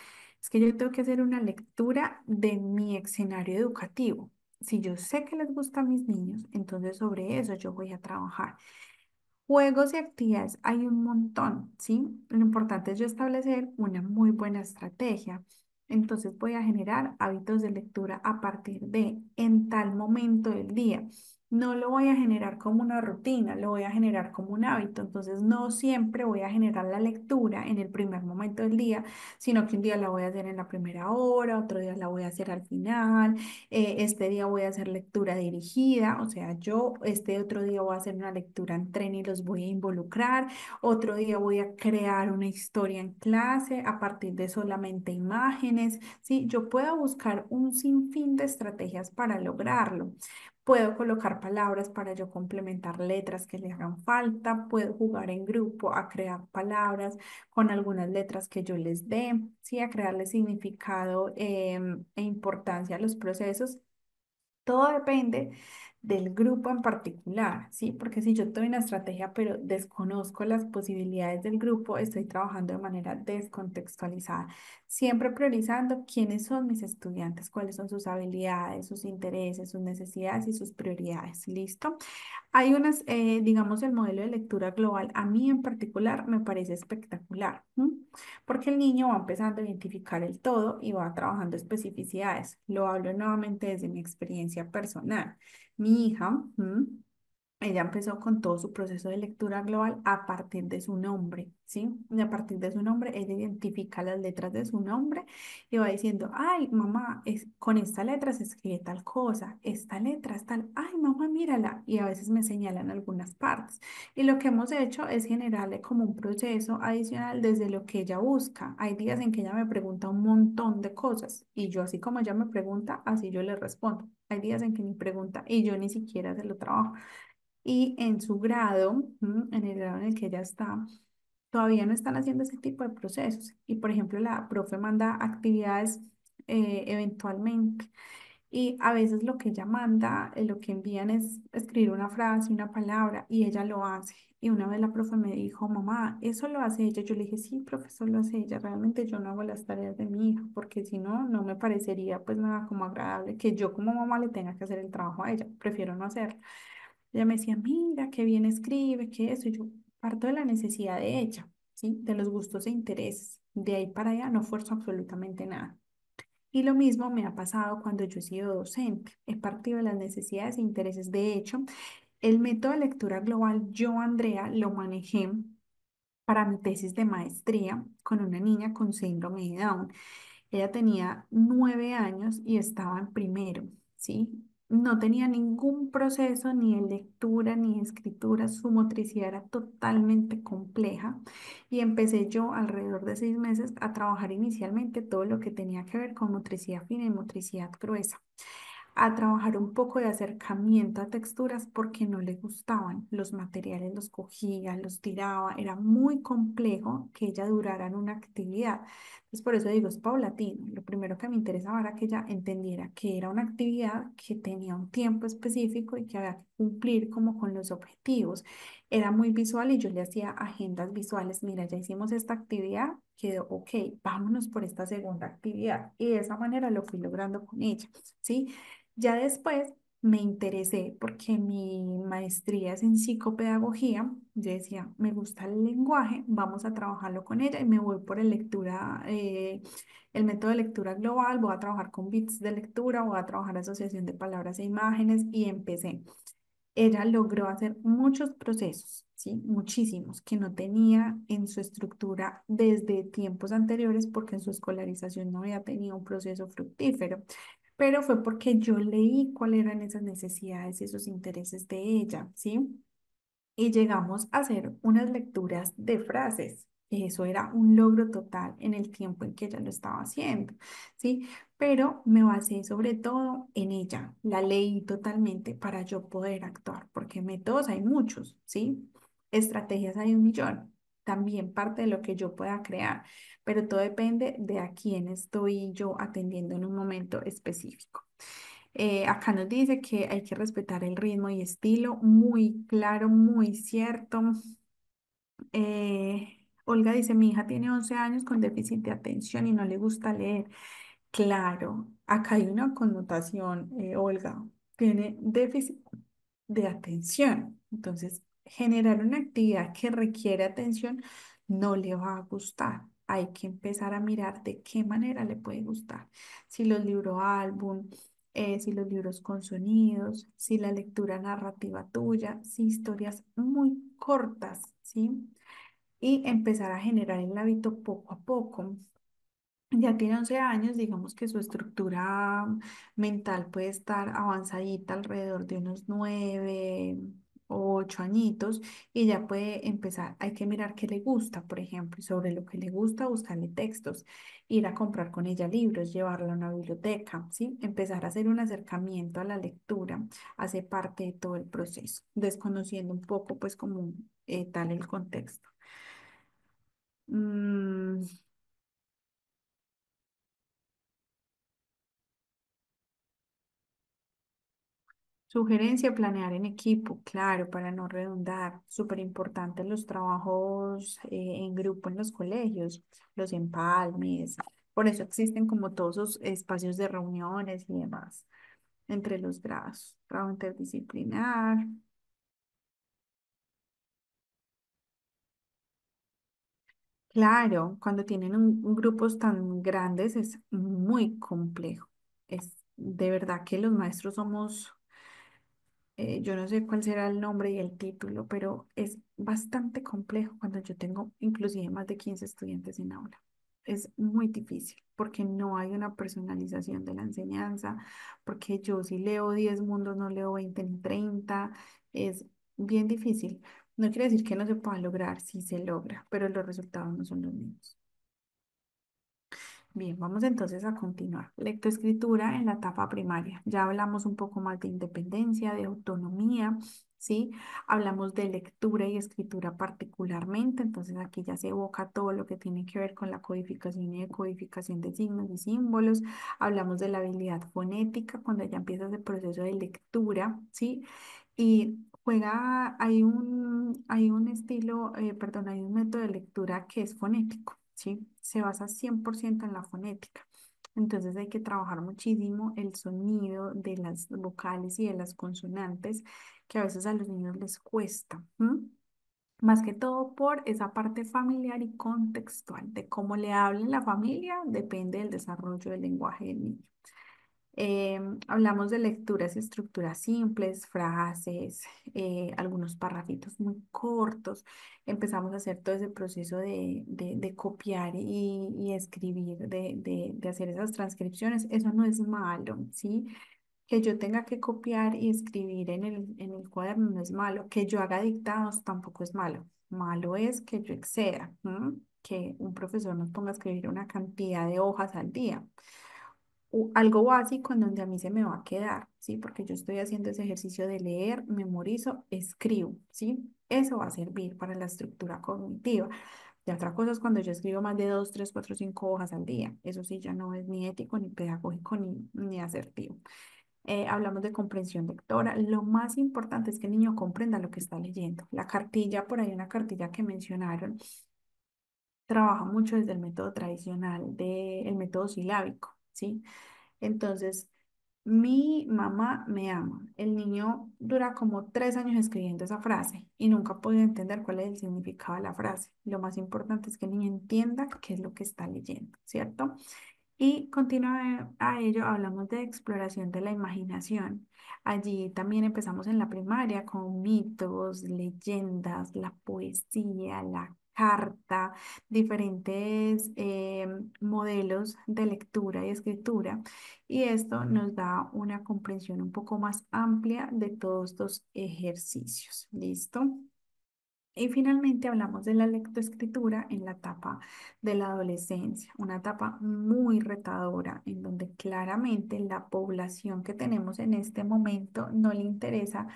es que yo tengo que hacer una lectura de mi escenario educativo. Si yo sé que les gusta a mis niños, entonces sobre eso yo voy a trabajar. Juegos y actividades hay un montón, ¿sí? Lo importante es yo establecer una muy buena estrategia. Entonces voy a generar hábitos de lectura a partir de en tal momento del día. No lo voy a generar como una rutina, lo voy a generar como un hábito. Entonces no siempre voy a generar la lectura en el primer momento del día, sino que un día la voy a hacer en la primera hora, otro día la voy a hacer al final, este día voy a hacer lectura dirigida, o sea, yo este otro día voy a hacer una lectura en tren y los voy a involucrar, otro día voy a crear una historia en clase a partir de solamente imágenes, ¿sí? Yo puedo buscar un sinfín de estrategias para lograrlo. Puedo colocar palabras para yo complementar letras que le hagan falta, puedo jugar en grupo a crear palabras con algunas letras que yo les dé, ¿sí? A crearle significado e importancia a los procesos. Todo depende del grupo en particular, ¿sí? Porque si yo tengo una estrategia pero desconozco las posibilidades del grupo, estoy trabajando de manera descontextualizada, siempre priorizando quiénes son mis estudiantes, cuáles son sus habilidades, sus intereses, sus necesidades y sus prioridades. ¿Listo? Hay unas, digamos, el modelo de lectura global, a mí en particular me parece espectacular, ¿m? Porque el niño va empezando a identificar el todo y va trabajando especificidades. Lo hablo nuevamente desde mi experiencia personal. Mi hija, ella empezó con todo su proceso de lectura global a partir de su nombre, ¿sí? Y a partir de su nombre, ella identifica las letras de su nombre y va diciendo, ay, mamá, con esta letra se escribe tal cosa, esta letra es tal, ay, mamá, mírala. Y a veces me señalan algunas partes. Y lo que hemos hecho es generarle como un proceso adicional desde lo que ella busca. Hay días en que ella me pregunta un montón de cosas y yo así como ella me pregunta, así yo le respondo. Hay días en que ni pregunta y yo ni siquiera se lo trabajo. Y en su grado, en el grado en el que ella está, todavía no están haciendo ese tipo de procesos. Y por ejemplo, la profe manda actividades eventualmente. Y a veces lo que ella manda, lo que envían es escribir una frase, una palabra, y ella lo hace. Y una vez la profe me dijo, mamá, ¿eso lo hace ella? Yo le dije, sí, profesor, lo hace ella. Realmente yo no hago las tareas de mi hija, porque si no, no me parecería pues nada como agradable que yo como mamá le tenga que hacer el trabajo a ella. Prefiero no hacerlo. Ella me decía, mira, qué bien escribe, qué eso. Y yo parto de la necesidad de ella, ¿sí? De los gustos e intereses. De ahí para allá no fuerzo absolutamente nada. Y lo mismo me ha pasado cuando yo he sido docente. He partido de las necesidades e intereses. De hecho, el método de lectura global, yo, Andrea, lo manejé para mi tesis de maestría con una niña con síndrome de Down. Ella tenía 9 años y estaba en primero, ¿sí? No tenía ningún proceso ni de lectura ni de escritura, su motricidad era totalmente compleja y empecé yo alrededor de 6 meses a trabajar inicialmente todo lo que tenía que ver con motricidad fina y motricidad gruesa, a trabajar un poco de acercamiento a texturas porque no le gustaban. Los materiales los cogía, los tiraba. Era muy complejo que ella durara en una actividad. Entonces, por eso digo, es paulatino. Lo primero que me interesaba era que ella entendiera que era una actividad que tenía un tiempo específico y que había que cumplir como con los objetivos. Era muy visual y yo le hacía agendas visuales. Mira, ya hicimos esta actividad, quedó ok, vámonos por esta segunda actividad. Y de esa manera lo fui logrando con ella, ¿sí? Ya después, me interesé porque mi maestría es en psicopedagogía. Yo decía, me gusta el lenguaje, vamos a trabajarlo con ella y me voy por el método de lectura global, voy a trabajar con bits de lectura, voy a trabajar asociación de palabras e imágenes y empecé. Ella logró hacer muchos procesos, ¿sí? Muchísimos, que no tenía en su estructura desde tiempos anteriores porque en su escolarización no había tenido un proceso fructífero, pero fue porque yo leí cuáles eran esas necesidades y esos intereses de ella, ¿sí? Y llegamos a hacer unas lecturas de frases. Y eso era un logro total en el tiempo en que ella lo estaba haciendo, ¿sí? Pero me basé sobre todo en ella, la leí totalmente para yo poder actuar, porque métodos hay muchos, ¿sí? Estrategias hay un millón, también parte de lo que yo pueda crear, pero todo depende de a quién estoy yo atendiendo en un momento específico. Acá nos dice que hay que respetar el ritmo y estilo, muy claro, muy cierto. Olga dice, mi hija tiene 11 años con déficit de atención y no le gusta leer. Claro, acá hay una connotación, Olga, tiene déficit de atención. Entonces, generar una actividad que requiere atención no le va a gustar. Hay que empezar a mirar de qué manera le puede gustar. Si los libros álbum, si los libros con sonidos, si la lectura narrativa tuya, si historias muy cortas, ¿sí? Y empezar a generar el hábito poco a poco. Ya tiene 11 años, digamos que su estructura mental puede estar avanzadita alrededor de unos 9 o 8 añitos y ya puede empezar. Hay que mirar qué le gusta, por ejemplo, y sobre lo que le gusta, buscarle textos, ir a comprar con ella libros, llevarla a una biblioteca, ¿sí? Empezar a hacer un acercamiento a la lectura hace parte de todo el proceso, desconociendo un poco, pues, como tal el contexto. Mm, Sugerencia, planear en equipo, claro, para no redundar. Súper importante los trabajos en grupo en los colegios, los empalmes. Por eso existen como todos esos espacios de reuniones y demás entre los grados. Trabajo interdisciplinar. Claro, cuando tienen grupos tan grandes es muy complejo. Es de verdad que los maestros somos yo no sé cuál será el nombre y el título, pero es bastante complejo cuando yo tengo inclusive más de 15 estudiantes en aula. Es muy difícil porque no hay una personalización de la enseñanza, porque yo si leo 10 mundos, no leo 20 ni 30. Es bien difícil. No quiere decir que no se pueda lograr, sí se logra, pero los resultados no son los mismos. Bien, vamos entonces a continuar. Lectoescritura en la etapa primaria. Ya hablamos un poco más de independencia, de autonomía, ¿sí? Hablamos de lectura y escritura particularmente, entonces aquí ya se evoca todo lo que tiene que ver con la codificación y decodificación de signos y símbolos. Hablamos de la habilidad fonética, cuando ya empiezas el proceso de lectura, ¿sí? Y hay un estilo, perdón, hay un método de lectura que es fonético, ¿sí? Se basa 100% en la fonética. Entonces hay que trabajar muchísimo el sonido de las vocales y de las consonantes, que a veces a los niños les cuesta. Más que todo por esa parte familiar y contextual, de cómo le hable la familia, depende del desarrollo del lenguaje del niño. Hablamos de lecturas y estructuras simples, frases, algunos parrafitos muy cortos. Empezamos a hacer todo ese proceso de copiar y escribir, de hacer esas transcripciones. Eso no es malo, ¿sí? Que yo tenga que copiar y escribir en el cuaderno no es malo. Que yo haga dictados tampoco es malo. Malo es que yo exceda, ¿m? Que un profesor nos ponga a escribir una cantidad de hojas al día algo básico en donde a mí se me va a quedar, ¿sí? Porque yo estoy haciendo ese ejercicio de leer, memorizo, escribo, ¿sí? Eso va a servir para la estructura cognitiva. Y otra cosa es cuando yo escribo más de 2, 3, 4, 5 hojas al día. Eso sí ya no es ni ético, ni pedagógico, ni asertivo. Hablamos de comprensión lectora. Lo más importante es que el niño comprenda lo que está leyendo. La cartilla, por ahí una cartilla que mencionaron, trabaja mucho desde el método tradicional, del método silábico, ¿sí? Entonces, mi mamá me ama. El niño dura como 3 años escribiendo esa frase y nunca ha podido entender cuál es el significado de la frase. Lo más importante es que el niño entienda qué es lo que está leyendo, ¿cierto? Y continúa a ello, hablamos de exploración de la imaginación. Allí también empezamos en la primaria con mitos, leyendas, la poesía, la carta, diferentes modelos de lectura y escritura. Y esto nos da una comprensión un poco más amplia de todos estos ejercicios. ¿Listo? Y finalmente hablamos de la lectoescritura en la etapa de la adolescencia, una etapa muy retadora en donde claramente la población que tenemos en este momento no le interesa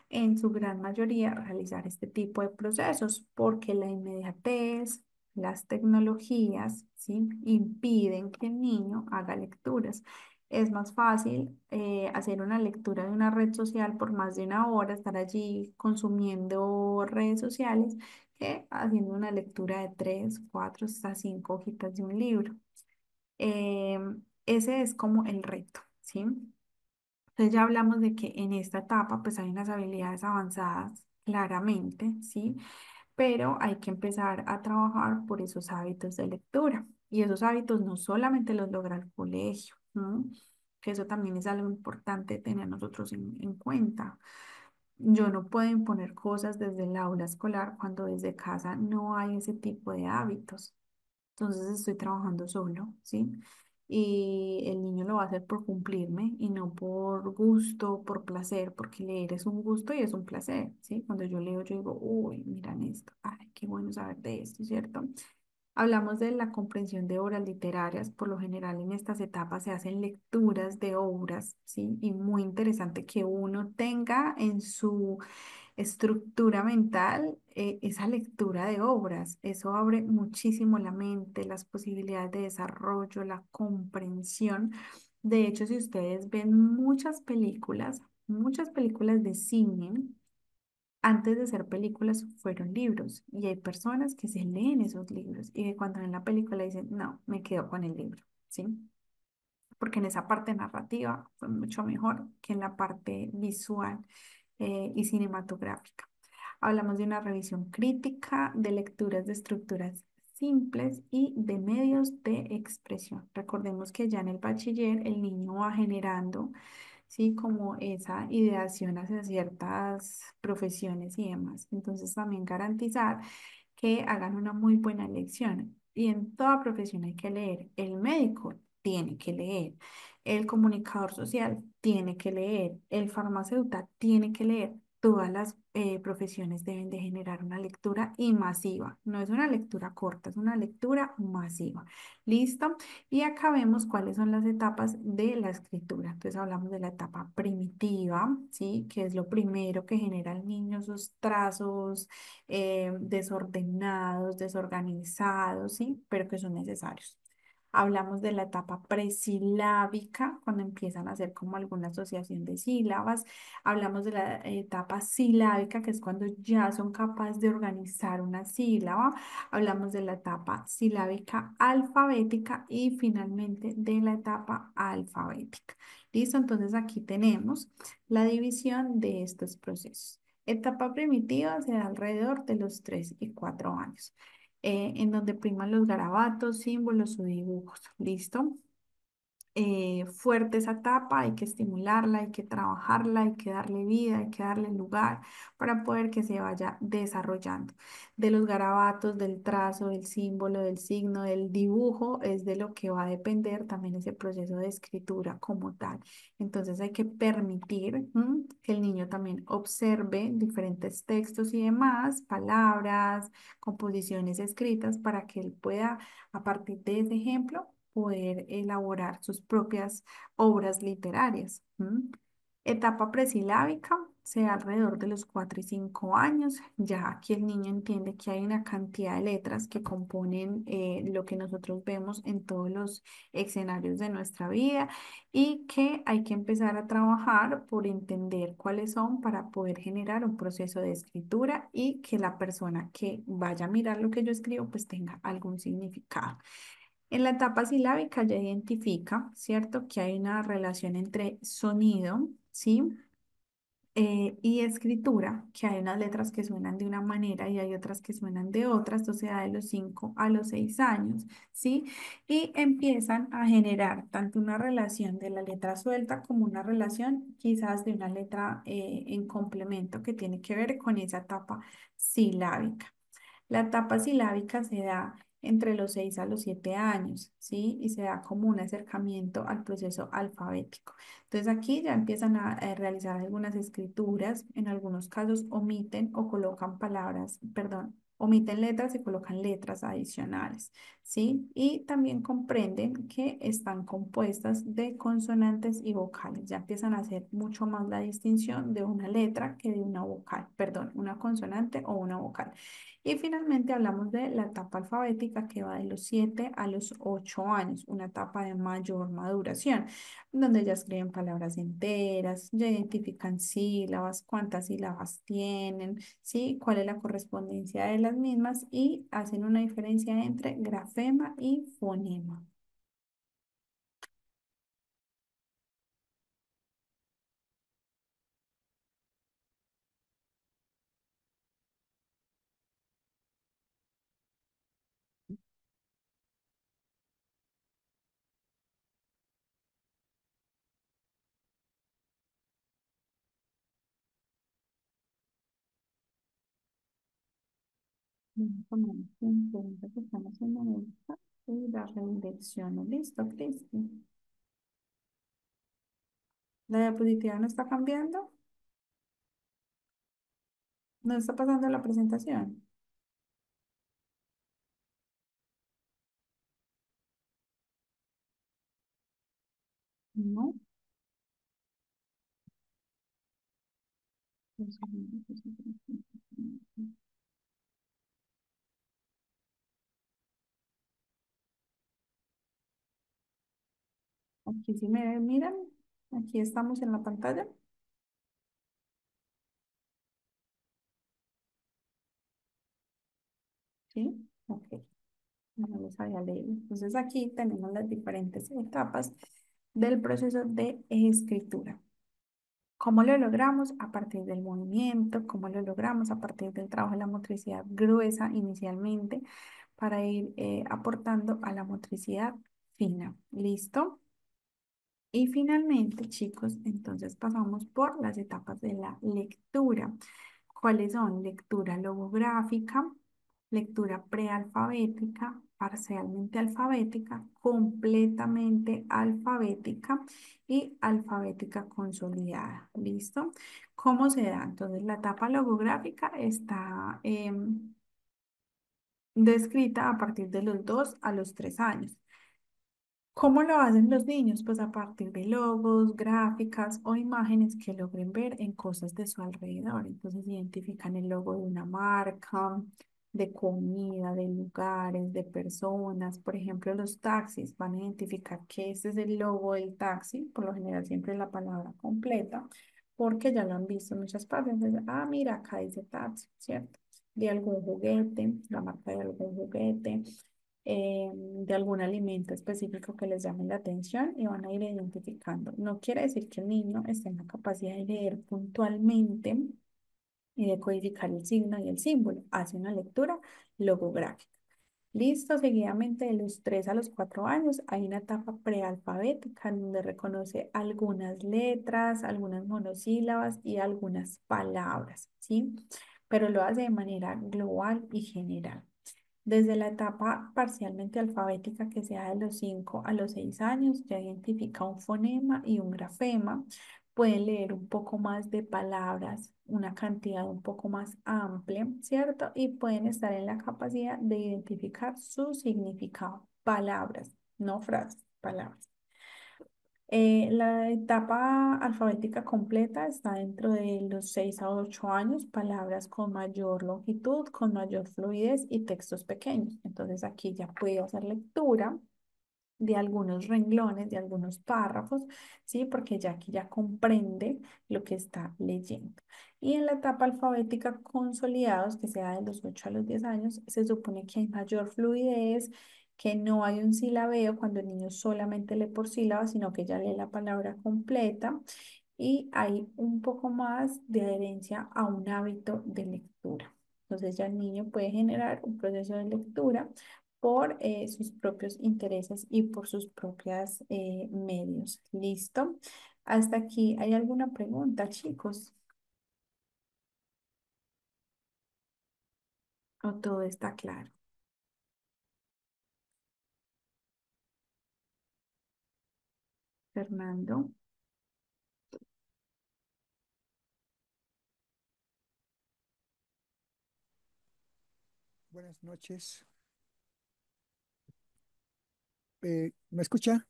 en su gran mayoría realizar este tipo de procesos porque la inmediatez, las tecnologías, ¿sí? impiden que el niño haga lecturas. Es más fácil hacer una lectura de una red social por más de una hora, estar allí consumiendo redes sociales, que haciendo una lectura de 3, 4, hasta 5 hojitas de un libro. Ese es como el reto, ¿sí? Entonces ya hablamos de que en esta etapa pues hay unas habilidades avanzadas, claramente, ¿sí? Pero hay que empezar a trabajar por esos hábitos de lectura. Y esos hábitos no solamente los logra el colegio, ¿no? Que eso también es algo importante tener nosotros en cuenta. Yo no puedo imponer cosas desde el aula escolar cuando desde casa no hay ese tipo de hábitos. Entonces estoy trabajando solo, ¿sí? Y el niño lo va a hacer por cumplirme y no por gusto, por placer, porque leer es un gusto y es un placer, ¿sí? Cuando yo leo, yo digo, uy, miran esto, ay, qué bueno saber de esto, ¿cierto? Hablamos de la comprensión de obras literarias. Por lo general en estas etapas se hacen lecturas de obras, ¿sí? Y muy interesante que uno tenga en su estructura mental esa lectura de obras. Eso abre muchísimo la mente, las posibilidades de desarrollo, la comprensión. De hecho, si ustedes ven muchas películas de cine, antes de ser películas fueron libros y hay personas que se leen esos libros y que cuando ven la película dicen, no, me quedo con el libro, ¿sí? Porque en esa parte narrativa fue mucho mejor que en la parte visual y cinematográfica. Hablamos de una revisión crítica, de lecturas de estructuras simples y de medios de expresión. Recordemos que ya en el bachiller el niño va generando, sí, como esa ideación hacia ciertas profesiones y demás. Entonces también garantizar que hagan una muy buena elección. Y en toda profesión hay que leer. El médico tiene que leer. El comunicador social tiene que leer. El farmacéutico tiene que leer. Todas las profesiones deben de generar una lectura y masiva. No es una lectura corta, es una lectura masiva. ¿Listo? Y acá vemos cuáles son las etapas de la escritura. Entonces hablamos de la etapa primitiva, ¿sí? Que es lo primero que genera el niño, esos trazos desordenados, desorganizados, ¿sí? Pero que son necesarios. Hablamos de la etapa presilábica, cuando empiezan a hacer como alguna asociación de sílabas. Hablamos de la etapa silábica, que es cuando ya son capaces de organizar una sílaba. Hablamos de la etapa silábica alfabética y finalmente de la etapa alfabética. ¿Listo? Entonces aquí tenemos la división de estos procesos. Etapa primitiva se da alrededor de los 3 y 4 años, en donde priman los garabatos, símbolos o dibujos. ¿Listo? Fuerte esa etapa, hay que estimularla, hay que trabajarla, hay que darle vida, hay que darle lugar para poder que se vaya desarrollando. De los garabatos, del trazo, del símbolo, del signo, del dibujo, es de lo que va a depender también ese proceso de escritura como tal. Entonces hay que permitir que el niño también observe diferentes textos y demás, palabras, composiciones escritas, para que él pueda, a partir de ese ejemplo, poder elaborar sus propias obras literarias. Etapa presilábica, se da alrededor de los 4 y 5 años. Ya aquí el niño entiende que hay una cantidad de letras que componen lo que nosotros vemos en todos los escenarios de nuestra vida y que hay que empezar a trabajar por entender cuáles son para poder generar un proceso de escritura y que la persona que vaya a mirar lo que yo escribo pues tenga algún significado. En la etapa silábica ya identifica, ¿cierto? Que hay una relación entre sonido, ¿sí? Y escritura, que hay unas letras que suenan de una manera y hay otras que suenan de otras, esto se da de los 5 a los 6 años, ¿sí? Y empiezan a generar tanto una relación de la letra suelta como una relación quizás de una letra en complemento que tiene que ver con esa etapa silábica. La etapa silábica se da entre los 6 a los 7 años, ¿sí? Y se da como un acercamiento al proceso alfabético. Entonces aquí ya empiezan a realizar algunas escrituras, en algunos casos omiten o colocan palabras, perdón, omiten letras y colocan letras adicionales, ¿sí? Y también comprenden que están compuestas de consonantes y vocales. Ya empiezan a hacer mucho más la distinción de una letra que de una vocal, perdón, una consonante o una vocal. Y finalmente hablamos de la etapa alfabética que va de los 7 a los 8 años, una etapa de mayor maduración, donde ya escriben palabras enteras, ya identifican sílabas, cuántas sílabas tienen, ¿sí? Cuál es la correspondencia de las mismas y hacen una diferencia entre grafema y fonema. Vamos a que estamos haciendo esta y darle dirección. Listo, Cristi. La diapositiva no está cambiando, no está pasando la presentación. No. Aquí sí me miran. Aquí estamos en la pantalla. ¿Sí? Ok. No los había leído. Entonces aquí tenemos las diferentes etapas del proceso de escritura. ¿Cómo lo logramos? A partir del movimiento, cómo lo logramos a partir del trabajo de la motricidad gruesa inicialmente para ir aportando a la motricidad fina. ¿Listo? Y finalmente, chicos, entonces pasamos por las etapas de la lectura. ¿Cuáles son? Lectura logográfica, lectura prealfabética, parcialmente alfabética, completamente alfabética y alfabética consolidada. ¿Listo? ¿Cómo se da? Entonces, la etapa logográfica está descrita a partir de los 2 a los 3 años. ¿Cómo lo hacen los niños? Pues a partir de logos, gráficas o imágenes que logren ver en cosas de su alrededor. Entonces identifican el logo de una marca, de comida, de lugares, de personas. Por ejemplo, los taxis van a identificar que este es el logo del taxi, por lo general siempre la palabra completa, porque ya lo han visto en muchas partes. Entonces, ah, mira, acá dice taxi, ¿cierto? De algún juguete, la marca de algún juguete de algún alimento específico que les llame la atención y van a ir identificando. No quiere decir que el niño esté en la capacidad de leer puntualmente y de codificar el signo y el símbolo. Hace una lectura logográfica. Listo, seguidamente de los 3 a los 4 años hay una etapa prealfabética en donde reconoce algunas letras, algunas monosílabas y algunas palabras, ¿sí? Pero lo hace de manera global y general. Desde la etapa parcialmente alfabética que sea de los 5 a los 6 años, ya identifica un fonema y un grafema. Pueden leer un poco más de palabras, una cantidad un poco más amplia, ¿cierto? Y pueden estar en la capacidad de identificar su significado. Palabras, no frases, palabras. La etapa alfabética completa está dentro de los 6 a 8 años, palabras con mayor longitud, con mayor fluidez y textos pequeños. Entonces aquí ya puede hacer lectura de algunos renglones, de algunos párrafos, ¿sí? Porque ya aquí ya comprende lo que está leyendo. Y en la etapa alfabética consolidados, que sea de los 8 a los 10 años, se supone que hay mayor fluidez, que no hay un silabeo cuando el niño solamente lee por sílabas, sino que ya lee la palabra completa y hay un poco más de adherencia a un hábito de lectura. Entonces ya el niño puede generar un proceso de lectura por sus propios intereses y por sus propios medios. ¿Listo? Hasta aquí, ¿hay alguna pregunta, chicos? ¿O todo está claro? Fernando. Buenas noches. ¿Me escucha?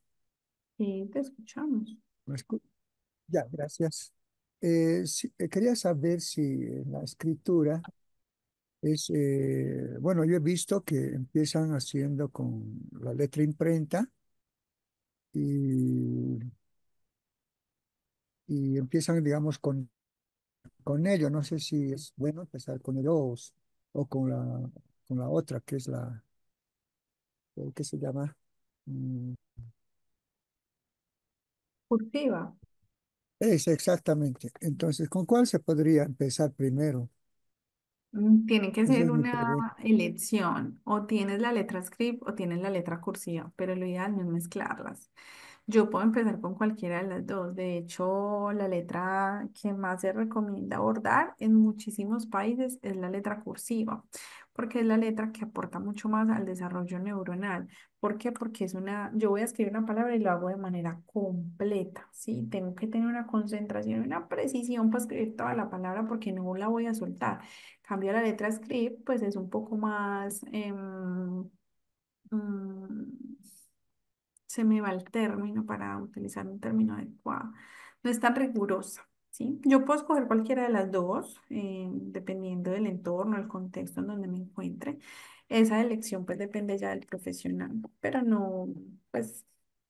Sí, te escuchamos. ¿Me escu- Ya, gracias. Sí, quería saber si en la escritura bueno, yo he visto que empiezan haciendo con la letra imprenta y, y empiezan, digamos, con ello. No sé si es bueno empezar con el o con la otra, que es ¿qué se llama? Mm, Cursiva. Es exactamente. Entonces, ¿con cuál se podría empezar primero? Tiene que Esa ser es mi una pregunta. elección. O tienes la letra script o tienes la letra cursiva, pero lo ideal no es mezclarlas. Yo puedo empezar con cualquiera de las dos. De hecho, la letra que más se recomienda abordar en muchísimos países es la letra cursiva, porque es la letra que aporta mucho más al desarrollo neuronal. ¿Por qué? Porque yo voy a escribir una palabra y lo hago de manera completa, ¿sí? Tengo que tener una concentración, una precisión para escribir toda la palabra porque no la voy a soltar. Cambio la letra script, pues es un poco más, mm, se me va el término para utilizar un término adecuado. No es tan rigurosa, ¿sí? Yo puedo escoger cualquiera de las dos, dependiendo del entorno, el contexto en donde me encuentre. Esa elección pues depende ya del profesional, pero no, pues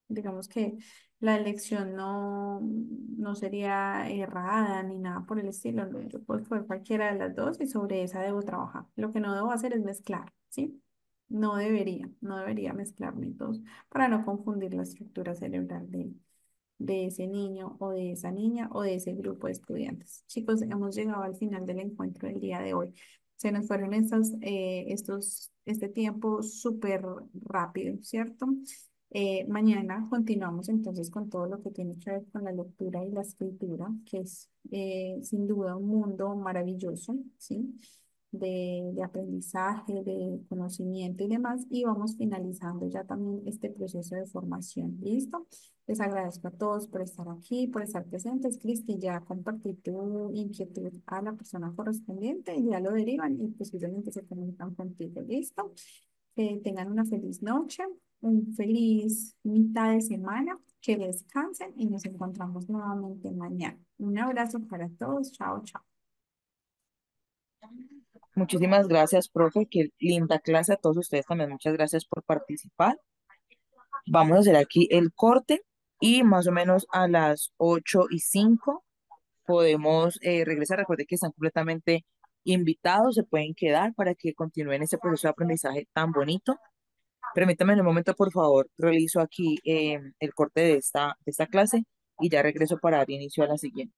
digamos que la elección no sería errada ni nada por el estilo. No, yo puedo escoger cualquiera de las dos y sobre esa debo trabajar. Lo que no debo hacer es mezclar, ¿sí? No debería mezclar métodos para no confundir la estructura cerebral de ese niño o de esa niña o de ese grupo de estudiantes. Chicos, hemos llegado al final del encuentro del día de hoy. Se nos fueron este tiempo súper rápido, ¿cierto? Mañana continuamos entonces con todo lo que tiene que ver con la lectura y la escritura, que es sin duda un mundo maravilloso, ¿sí? De aprendizaje, de conocimiento y demás, y vamos finalizando ya también este proceso de formación. ¿Listo? Les agradezco a todos por estar aquí, por estar presentes. Cristi, ya compartí tu inquietud a la persona correspondiente y ya lo derivan y posiblemente se comunican contigo. ¿Listo? Que tengan una feliz noche, un feliz mitad de semana, que descansen y nos encontramos nuevamente mañana. Un abrazo para todos. Chao, chao. Muchísimas gracias, profe. Qué linda clase. A todos ustedes también, muchas gracias por participar. Vamos a hacer aquí el corte y más o menos a las 8:05 podemos regresar. Recuerden que están completamente invitados, se pueden quedar para que continúen este proceso de aprendizaje tan bonito. Permítame un momento, por favor, realizo aquí el corte de esta clase y ya regreso para dar inicio a la siguiente.